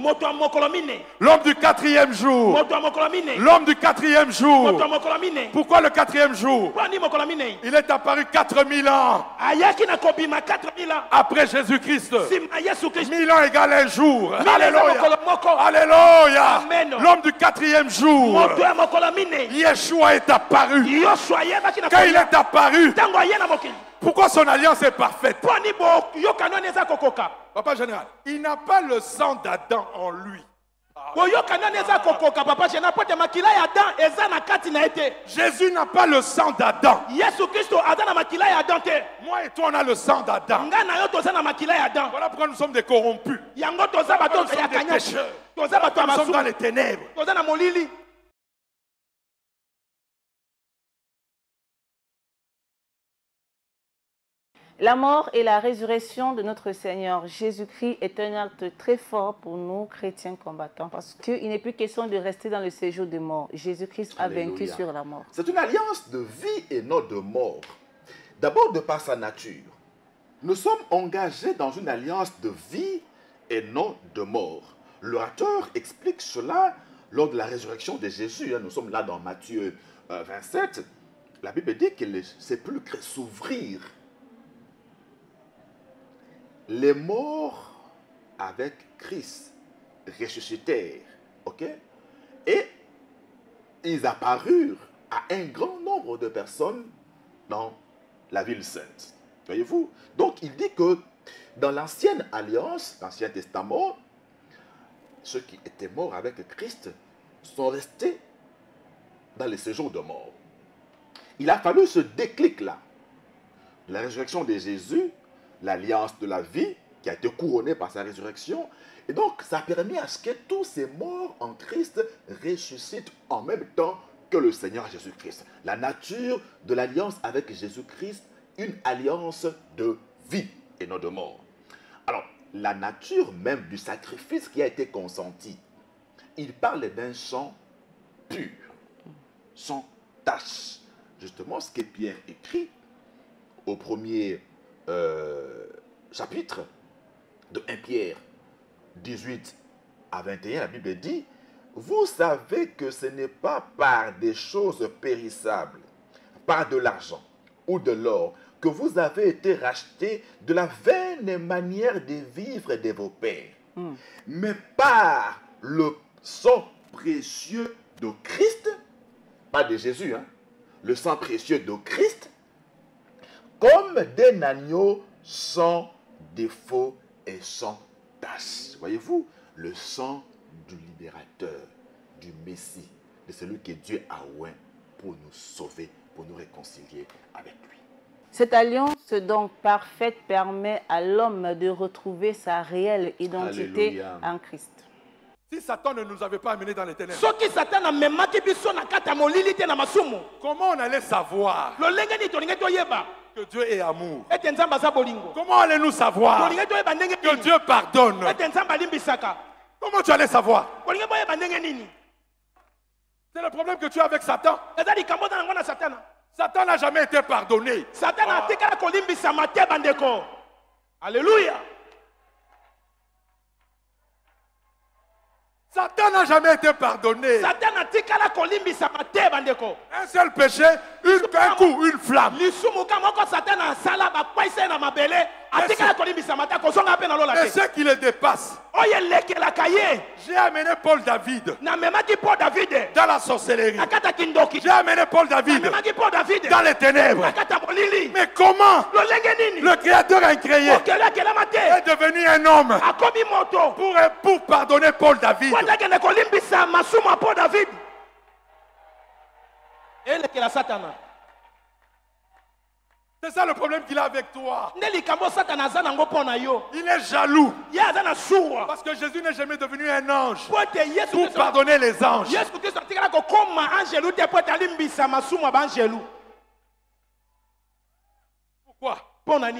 pourquoi le quatrième jour? Il est apparu 4000 ans après Jésus-Christ. 1000 ans égale un jour. Alléluia. Alléluia. L'homme du quatrième jour, Yeshua est apparu. Quand il est apparu, pourquoi son alliance est parfaite? Papa général, il n'a pas le sang d'Adam en lui. Jésus n'a pas le sang d'Adam. Moi et toi, on a le sang d'Adam. Voilà pourquoi nous sommes des corrompus. Nous sommes des pécheurs. Nous sommes dans les ténèbres. La mort et la résurrection de notre Seigneur Jésus-Christ est un acte très fort pour nous, chrétiens combattants, parce qu'il n'est plus question de rester dans le séjour de mort. Jésus-Christ a vaincu sur la mort. C'est une alliance de vie et non de mort. D'abord, de par sa nature. Nous sommes engagés dans une alliance de vie et non de mort. L'orateur explique cela lors de la résurrection de Jésus. Nous sommes là dans Matthieu 27. La Bible dit que les sépulcres s'ouvrirent. Les morts avec Christ, ressuscitèrent. Ok? Et ils apparurent à un grand nombre de personnes dans la ville sainte. Voyez-vous? Donc il dit que dans l'ancienne alliance, l'Ancien Testament, ceux qui étaient morts avec Christ sont restés dans les séjours de mort. Il a fallu ce déclic-là. La résurrection de Jésus, l'alliance de la vie qui a été couronnée par sa résurrection. Et donc, ça a permis à ce que tous ces morts en Christ ressuscitent en même temps que le Seigneur Jésus-Christ. La nature de l'alliance avec Jésus-Christ, une alliance de vie et non de mort. Alors, la nature même du sacrifice qui a été consenti, il parle d'un sang pur, sans tache. Justement, ce que Pierre écrit au premier chapitre de 1 Pierre 18 à 21, la Bible dit: vous savez que ce n'est pas par des choses périssables, par de l'argent ou de l'or, que vous avez été rachetés de la vaine manière de vivre de vos pères, mais par le sang précieux de Christ, pas de Jésus, hein, le sang précieux de Christ, comme d'un agneau sans défaut et sans tache. Voyez-vous, le sang du libérateur, du Messie, de celui que Dieu a oint pour nous sauver, pour nous réconcilier avec lui. Cette alliance donc parfaite permet à l'homme de retrouver sa réelle identité Alléluia. en Christ. Si Satan ne nous avait pas amenés dans les ténèbres, comment on allait savoir que Dieu est amour? Comment allez-nous savoir que Dieu pardonne? Comment tu allais savoir? C'est le problème que tu as avec Satan. Satan n'a jamais été pardonné. Alléluia. Satan n'a jamais été pardonné. Un seul péché, un coup, une flamme. Et ce qui le dépasse, j'ai amené Paul David dans la sorcellerie. J'ai amené Paul David dans les ténèbres. Mais comment le Créateur incréé est devenu un homme pour pardonner Paul David? C'est ça le problème qu'il a avec toi. Il est jaloux. Parce que Jésus n'est jamais devenu un ange pour pardonner les anges. Pourquoi?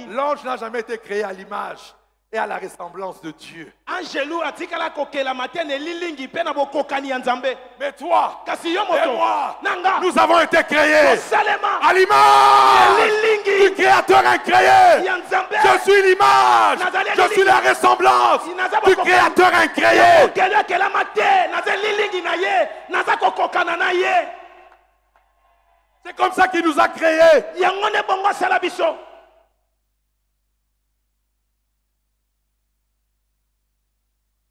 L'ange n'a jamais été créé à l'image et à la ressemblance de Dieu. Mais toi et moi, nous avons été créés à l'image du Créateur incréé. Je suis l'image, je suis la ressemblance du Créateur incréé. C'est comme ça qu'il nous a créés.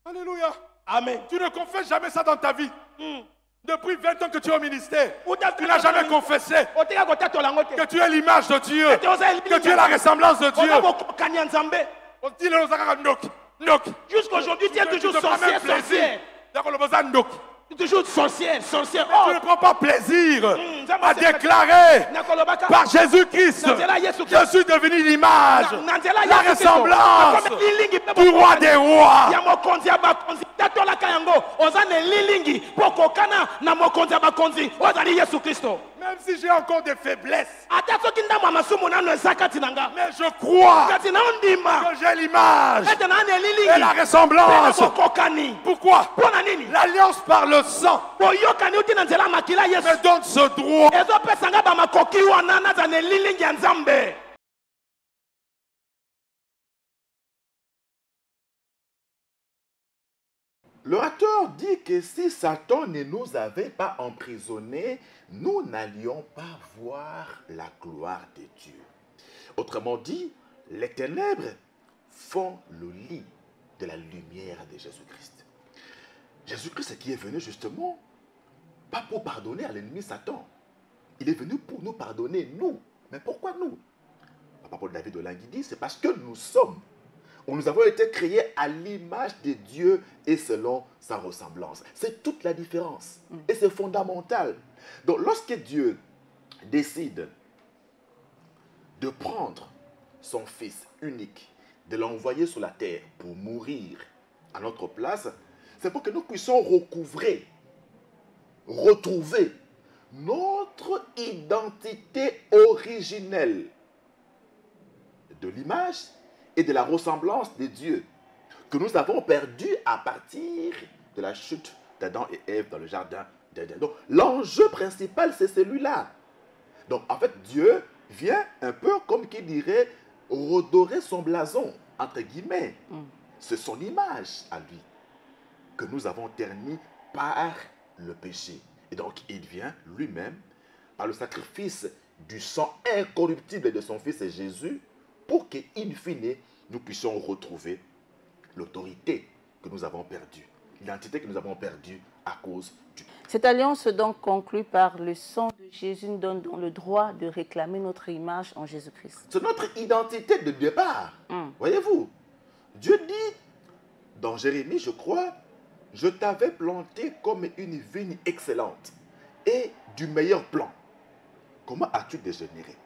Alléluia. Amen. Tu ne confesses jamais ça dans ta vie. Depuis 20 ans que tu es au ministère, tu n'as jamais confessé que tu es l'image de Dieu, que tu es la ressemblance de Dieu. On dit jusqu'aujourd'hui, tu es toujours sorcière, sorcière. Toujours sorcière, sorcière. Tu ne prends pas plaisir à déclarer par Jésus-Christ, je suis devenu l'image, la ressemblance du roi des rois. Même si j'ai encore des faiblesses, mais je crois que j'ai l'image et la ressemblance. Pourquoi? L'alliance par le sang me donne ce droit. L'orateur dit que si Satan ne nous avait pas emprisonnés, nous n'allions pas voir la gloire de Dieu. Autrement dit, les ténèbres font le lit de la lumière de Jésus-Christ. Jésus-Christ qui est venu justement, pas pour pardonner à l'ennemi Satan. Il est venu pour nous pardonner, nous. Mais pourquoi nous? Papa Paul David Olangui dit, c'est parce que nous avons été créés à l'image de Dieu et selon sa ressemblance. C'est toute la différence. Et c'est fondamental. Donc lorsque Dieu décide de prendre son Fils unique, de l'envoyer sur la terre pour mourir à notre place, c'est pour que nous puissions retrouver notre identité originelle de l'image et de la ressemblance de Dieu que nous avons perdu à partir de la chute d'Adam et Ève dans le jardin d'Éden. Donc l'enjeu principal, c'est celui-là. Donc en fait, Dieu vient un peu comme qui dirait redorer son blason, entre guillemets. C'est son image à lui que nous avons terni par le péché. Et donc il vient lui-même, par le sacrifice du sang incorruptible de son Fils Jésus, pour que, in fine, nous puissions retrouver l'autorité que nous avons perdue, l'identité que nous avons perdue à cause du... Cette alliance donc conclue par le sang de Jésus nous donne donc le droit de réclamer notre image en Jésus-Christ. C'est notre identité de départ. Voyez-vous, Dieu dit dans Jérémie, je crois, je t'avais planté comme une vigne excellente et du meilleur plan. Comment as-tu dégénéré?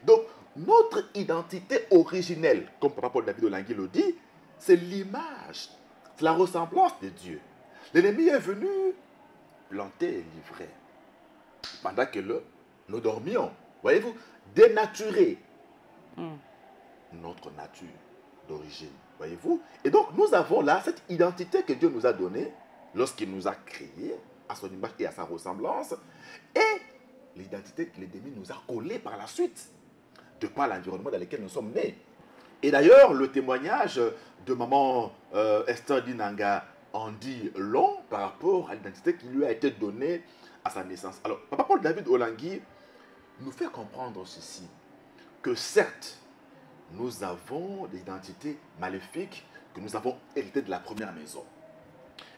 Donc, notre identité originelle, comme Papa Paul David Olangui le dit, c'est l'image, c'est la ressemblance de Dieu. L'ennemi est venu planter et livrer. Pendant que nous dormions, voyez-vous, dénaturer notre nature d'origine, voyez-vous. Et donc, nous avons là cette identité que Dieu nous a donnée lorsqu'il nous a créés à son image et à sa ressemblance, et l'identité que l'ennemi nous a collée par la suite, de par l'environnement dans lequel nous sommes nés. Et d'ailleurs, le témoignage de maman Esther Dinanga en dit long par rapport à l'identité qui lui a été donnée à sa naissance. Alors, Papa Paul David Olangui nous fait comprendre ceci, que certes, nous avons des identités maléfiques que nous avons héritées de la première maison.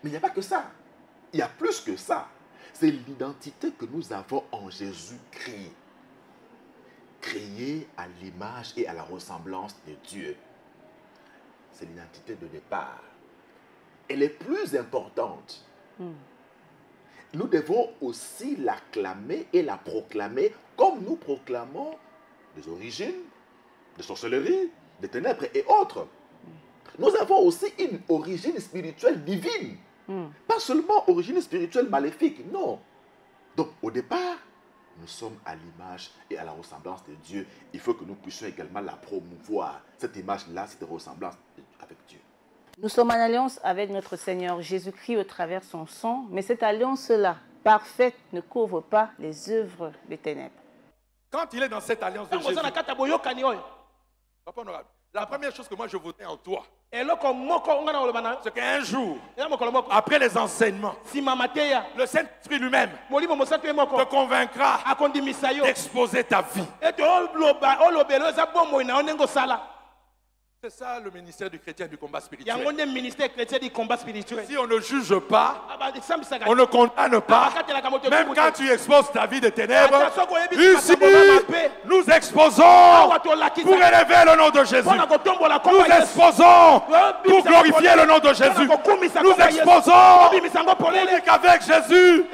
Mais il n'y a pas que ça. Il y a plus que ça. C'est l'identité que nous avons en Jésus-Christ, créée à l'image et à la ressemblance de Dieu. C'est l'identité de départ. Elle est plus importante. Nous devons aussi l'acclamer et la proclamer comme nous proclamons des origines, de sorcellerie, des ténèbres et autres. Nous avons aussi une origine spirituelle divine. Pas seulement origine spirituelle maléfique, non. Donc au départ, nous sommes à l'image et à la ressemblance de Dieu. Il faut que nous puissions également la promouvoir. Cette image-là, cette ressemblance avec Dieu. Nous sommes en alliance avec notre Seigneur Jésus-Christ au travers de son sang, mais cette alliance-là, parfaite, ne couvre pas les œuvres des ténèbres. Quand il est dans cette alliance de Jésus, Papa Honorable, la première chose que moi je voudrais en toi, c'est qu'un jour, après les enseignements, le Saint-Esprit lui-même te convaincra d'exposer ta vie. C'est ça le ministère du chrétien du combat spirituel. Si on ne juge pas, on ne condamne pas, même quand tu exposes ta vie de ténèbres, ici, nous exposons pour élever le nom de Jésus. Nous exposons pour glorifier le nom de Jésus. Nous exposons pour dire qu'avec Jésus,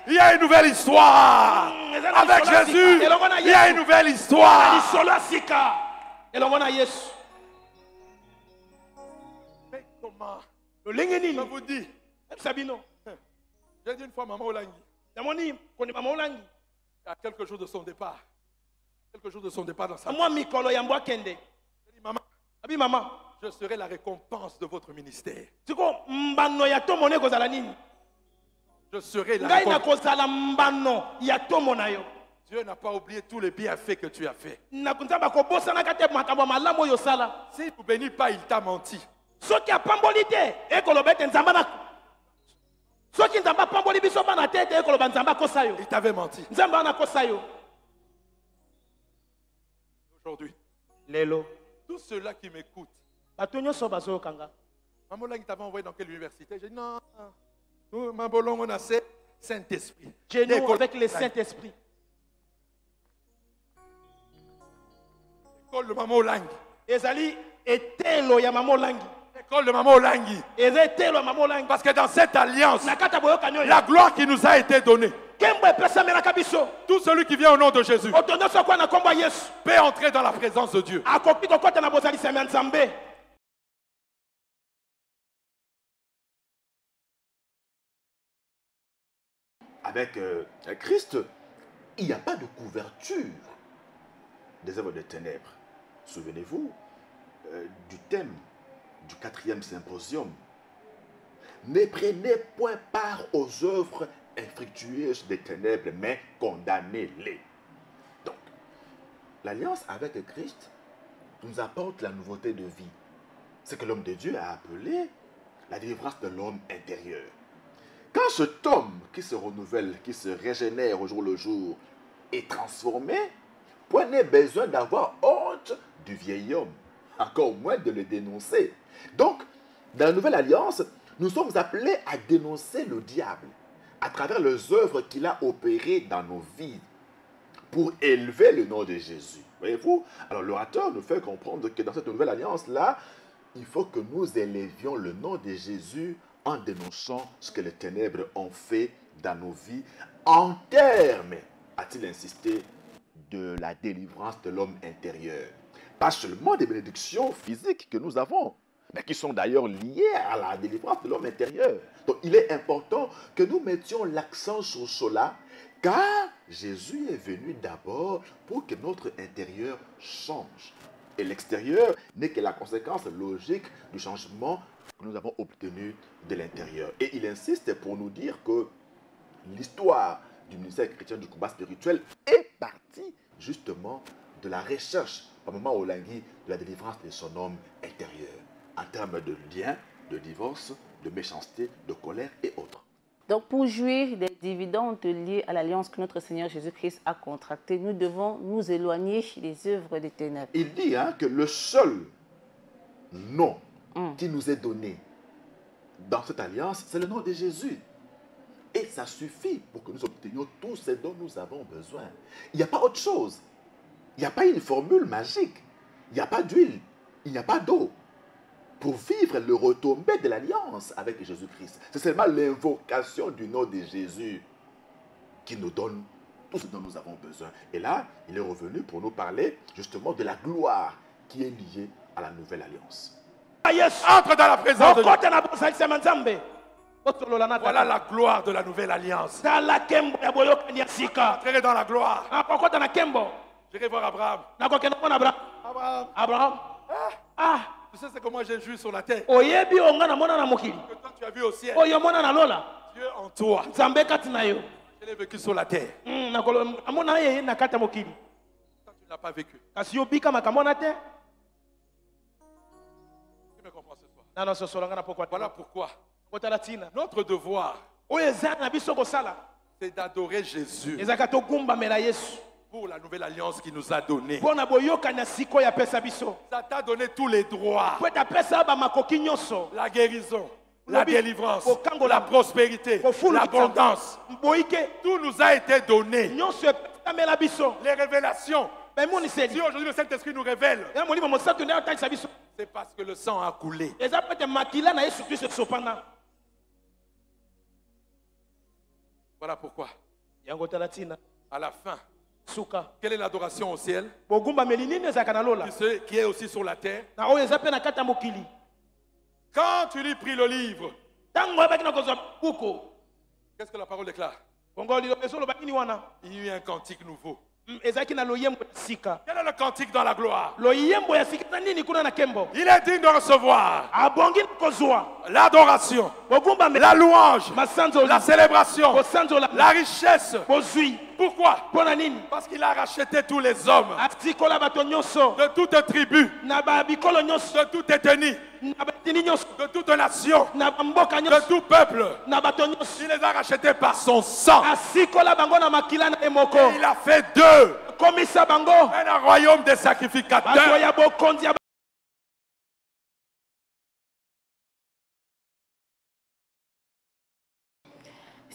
il y a une nouvelle histoire. Avec Jésus, il y a une nouvelle histoire. Je vous dis, j'ai dit une fois maman Olangui, il y a quelques jours de son départ, dans sa vie. J'ai dit, maman, je serai la récompense de votre ministère. Je serai la récompense. Dieu n'a pas oublié tous les bienfaits que tu as fait. S'il ne vous bénit pas, il t'a menti. Il t'avait menti. Aujourd'hui, tous ceux-là qui m'écoutent, Maman Lang t'avait envoyé dans quelle université? J'ai dit non. Nous, Maman Lang, on a c'est Saint-Esprit. Chez nous, avec le Saint-Esprit. École de Maman Lang. Ezali etelo ya Maman Lang. École de Maman Olangi. Parce que dans cette alliance, la gloire qui nous a été donnée, tout celui qui vient au nom de Jésus peut entrer dans la présence de Dieu. Avec Christ, il n'y a pas de couverture des œuvres des ténèbres. Souvenez-vous du thème du 4e symposium. Ne prenez point part aux œuvres infructueuses des ténèbres, mais condamnez-les. Donc, l'alliance avec Christ nous apporte la nouveauté de vie. C'est que l'homme de Dieu a appelé la délivrance de l'homme intérieur. Quand cet homme qui se renouvelle, qui se régénère au jour le jour, est transformé, point n'est besoin d'avoir honte du vieil homme, encore moins de le dénoncer. Donc, dans la nouvelle alliance, nous sommes appelés à dénoncer le diable à travers les œuvres qu'il a opérées dans nos vies pour élever le nom de Jésus. Voyez-vous? Alors l'orateur nous fait comprendre que dans cette nouvelle alliance-là, il faut que nous élevions le nom de Jésus en dénonçant ce que les ténèbres ont fait dans nos vies en termes, a-t-il insisté, de la délivrance de l'homme intérieur. Pas seulement des bénédictions physiques que nous avons, mais qui sont d'ailleurs liées à la délivrance de l'homme intérieur. Donc il est important que nous mettions l'accent sur cela, car Jésus est venu d'abord pour que notre intérieur change. Et l'extérieur n'est que la conséquence logique du changement que nous avons obtenu de l'intérieur. Et il insiste pour nous dire que l'histoire du ministère chrétien du combat spirituel est partie justement de la recherche, par moment Olangi, de la délivrance de son homme intérieur, en termes de liens, de divorce, de méchanceté, de colère et autres. Donc, pour jouir des dividendes liés à l'alliance que notre Seigneur Jésus-Christ a contractée, nous devons nous éloigner des œuvres des ténèbres. Il dit que le seul nom qui nous est donné dans cette alliance, c'est le nom de Jésus. Et ça suffit pour que nous obtenions tout ce dont nous avons besoin. Il n'y a pas autre chose. Il n'y a pas une formule magique. Il n'y a pas d'huile. Il n'y a pas d'eau. Pour vivre le retombé de l'alliance avec Jésus-Christ, c'est seulement l'invocation du nom de Jésus qui nous donne tout ce dont nous avons besoin. Et là, il est revenu pour nous parler justement de la gloire qui est liée à la nouvelle alliance. Entre dans la présence de Dieu. Voilà la gloire de la nouvelle alliance. Entrez dans la gloire. J'irai voir Abraham. Abraham. Tu sais ce que moi j'ai vu sur la terre. Que toi tu as vu au ciel. Dieu en toi. Je l'ai vécu sur la terre. Toi tu ne l'as pas vécu. Tu me comprends ce soir. Voilà pourquoi notre devoir, c'est d'adorer Jésus pour la nouvelle alliance qu'il nous a donnée. Ça t'a donné tous les droits. La guérison, la délivrance, la prospérité, l'abondance. Tout nous a été donné. Les révélations. Si aujourd'hui le Saint-Esprit nous révèle, c'est parce que le sang a coulé. Voilà pourquoi, à la fin, quelle est l'adoration au ciel qui est aussi sur la terre? Quand tu lui pris le livre, qu'est-ce que la parole déclare? Il y a eu un cantique nouveau. Quel est le cantique dans la gloire? Il est digne de recevoir l'adoration, la louange, la célébration, la richesse. Pourquoi? Parce qu'il a racheté tous les hommes de toute tribu, de toute ethnie, de toute nation, de tout peuple. Il les a rachetés par son sang. Et il a fait d'eux un royaume des sacrificateurs.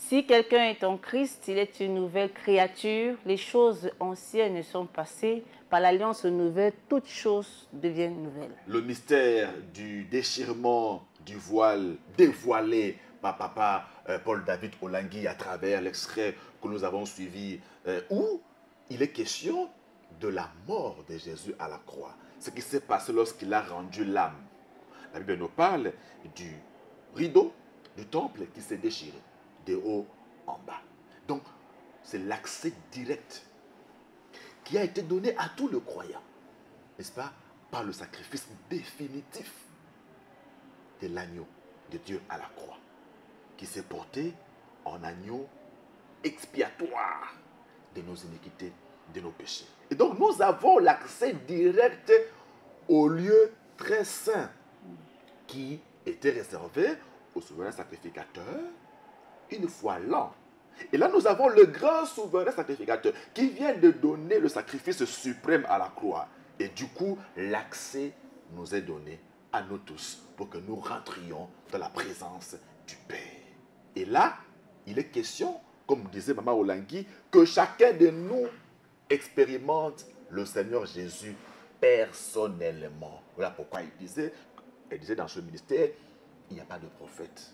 Si quelqu'un est en Christ, il est une nouvelle créature. Les choses anciennes sont passées. Par l'alliance nouvelle, toutes choses deviennent nouvelles. Le mystère du déchirement du voile dévoilé par papa Paul-David Olangui à travers l'extrait que nous avons suivi, où il est question de la mort de Jésus à la croix. Ce qui s'est passé lorsqu'il a rendu l'âme. La Bible nous parle du rideau du temple qui s'est déchiré de haut en bas. Donc, c'est l'accès direct qui a été donné à tout le croyant, n'est-ce pas, par le sacrifice définitif de l'agneau de Dieu à la croix, qui s'est porté en agneau expiatoire de nos iniquités, de nos péchés. Et donc, nous avons l'accès direct au lieu très saint qui était réservé au souverain sacrificateur une fois l'an. Et là, nous avons le grand souverain sacrificateur qui vient de donner le sacrifice suprême à la croix. Et du coup, l'accès nous est donné à nous tous pour que nous rentrions dans la présence du Père. Et là, il est question, comme disait Maman Olangui, que chacun de nous expérimente le Seigneur Jésus personnellement. Voilà pourquoi elle disait dans ce ministère, il n'y a pas de prophète.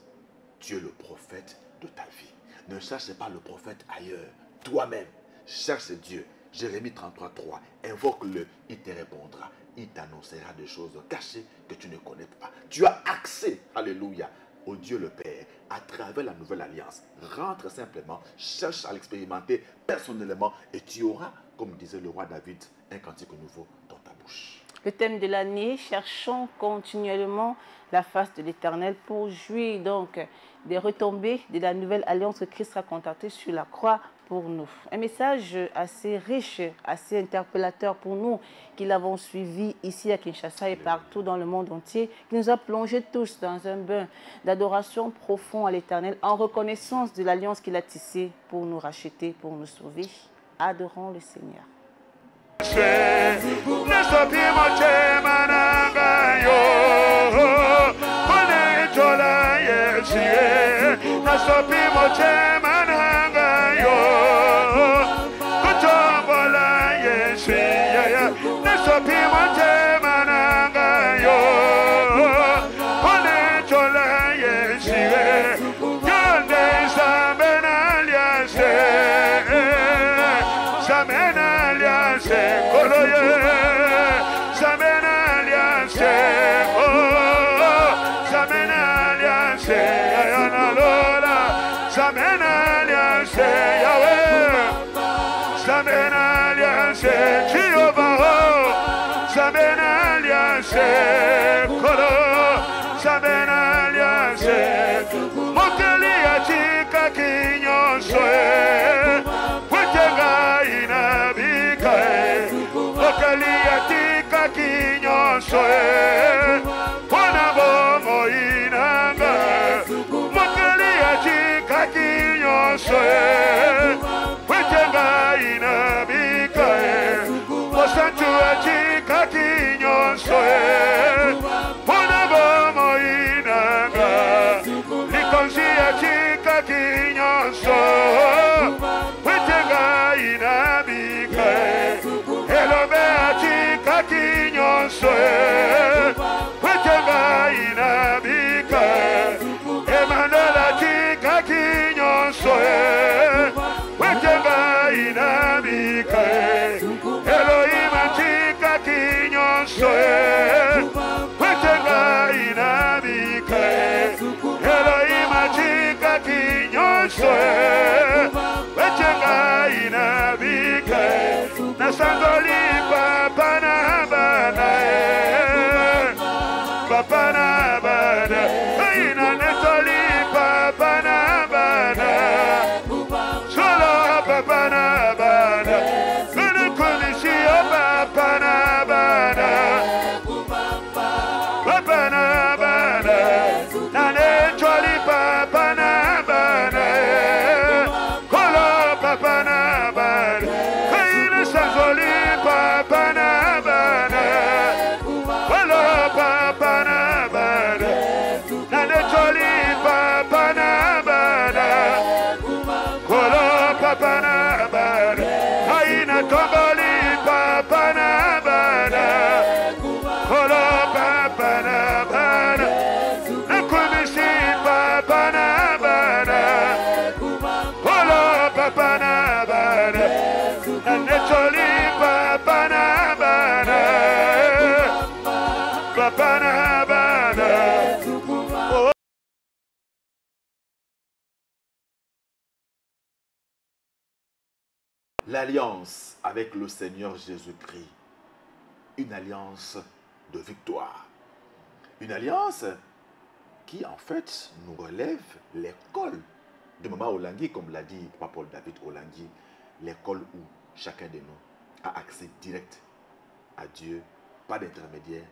Tu es le prophète de ta vie. Ne cherche pas le prophète ailleurs. Toi-même, cherche Dieu. Jérémie 33:3. Invoque-le, il te répondra. Il t'annoncera des choses cachées que tu ne connais pas. Tu as accès, alléluia, au Dieu le Père à travers la nouvelle alliance. Rentre simplement, cherche à l'expérimenter personnellement et tu auras, comme disait le roi David, un cantique nouveau dans ta bouche. Le thème de l'année, cherchons continuellement la face de l'Éternel pour jouir donc des retombées de la nouvelle alliance que Christ a contactée sur la croix pour nous. Un message assez riche, assez interpellateur pour nous qui l'avons suivi ici à Kinshasa et partout dans le monde entier, qui nous a plongés tous dans un bain d'adoration profond à l'Éternel en reconnaissance de l'alliance qu'il a tissée pour nous racheter, pour nous sauver. Adorons le Seigneur. l'alliance avec le Seigneur Jésus-Christ. Une alliance de victoire. Une alliance qui, en fait, nous relève l'école de Maman Olangui, comme l'a dit Papa Paul David Olangui, l'école où chacun de nous a accès direct à Dieu, pas d'intermédiaire,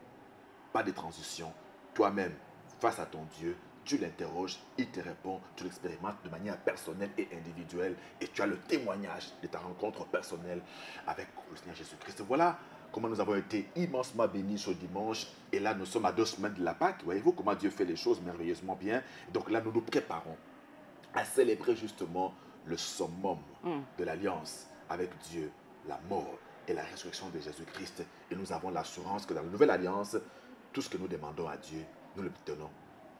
pas de transition. Toi-même, face à ton Dieu, tu l'interroges, il te répond, tu l'expérimentes de manière personnelle et individuelle et tu as le témoignage de ta rencontre personnelle avec le Seigneur Jésus-Christ. Voilà comment nous avons été immensement bénis ce dimanche. Et là, nous sommes à 2 semaines de la Pâque. Voyez-vous comment Dieu fait les choses merveilleusement bien. Donc là, nous nous préparons à célébrer justement le summum de l'alliance avec Dieu, la mort et la résurrection de Jésus-Christ. Et nous avons l'assurance que dans la nouvelle alliance, tout ce que nous demandons à Dieu, nous le tenons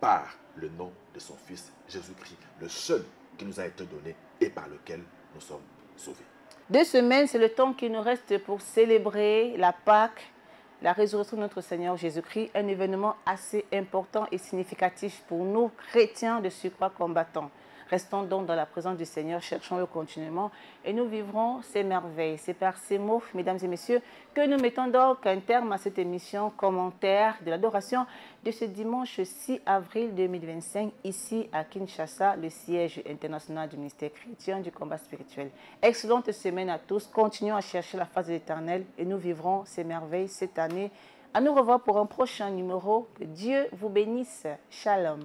par le nom de son Fils Jésus-Christ, le seul qui nous a été donné et par lequel nous sommes sauvés. 2 semaines, c'est le temps qui nous reste pour célébrer la Pâque, la résurrection de notre Seigneur Jésus-Christ, un événement assez important et significatif pour nous, chrétiens de surcroît combattants. Restons donc dans la présence du Seigneur, cherchons-le continuellement et nous vivrons ces merveilles. C'est par ces mots, mesdames et messieurs, que nous mettons donc un terme à cette émission commentaire de l'adoration de ce dimanche 6 avril 2025, ici à Kinshasa, le siège international du ministère chrétien du combat spirituel. Excellente semaine à tous, continuons à chercher la face de l'Éternel et nous vivrons ces merveilles cette année. À nous revoir pour un prochain numéro. Que Dieu vous bénisse. Shalom.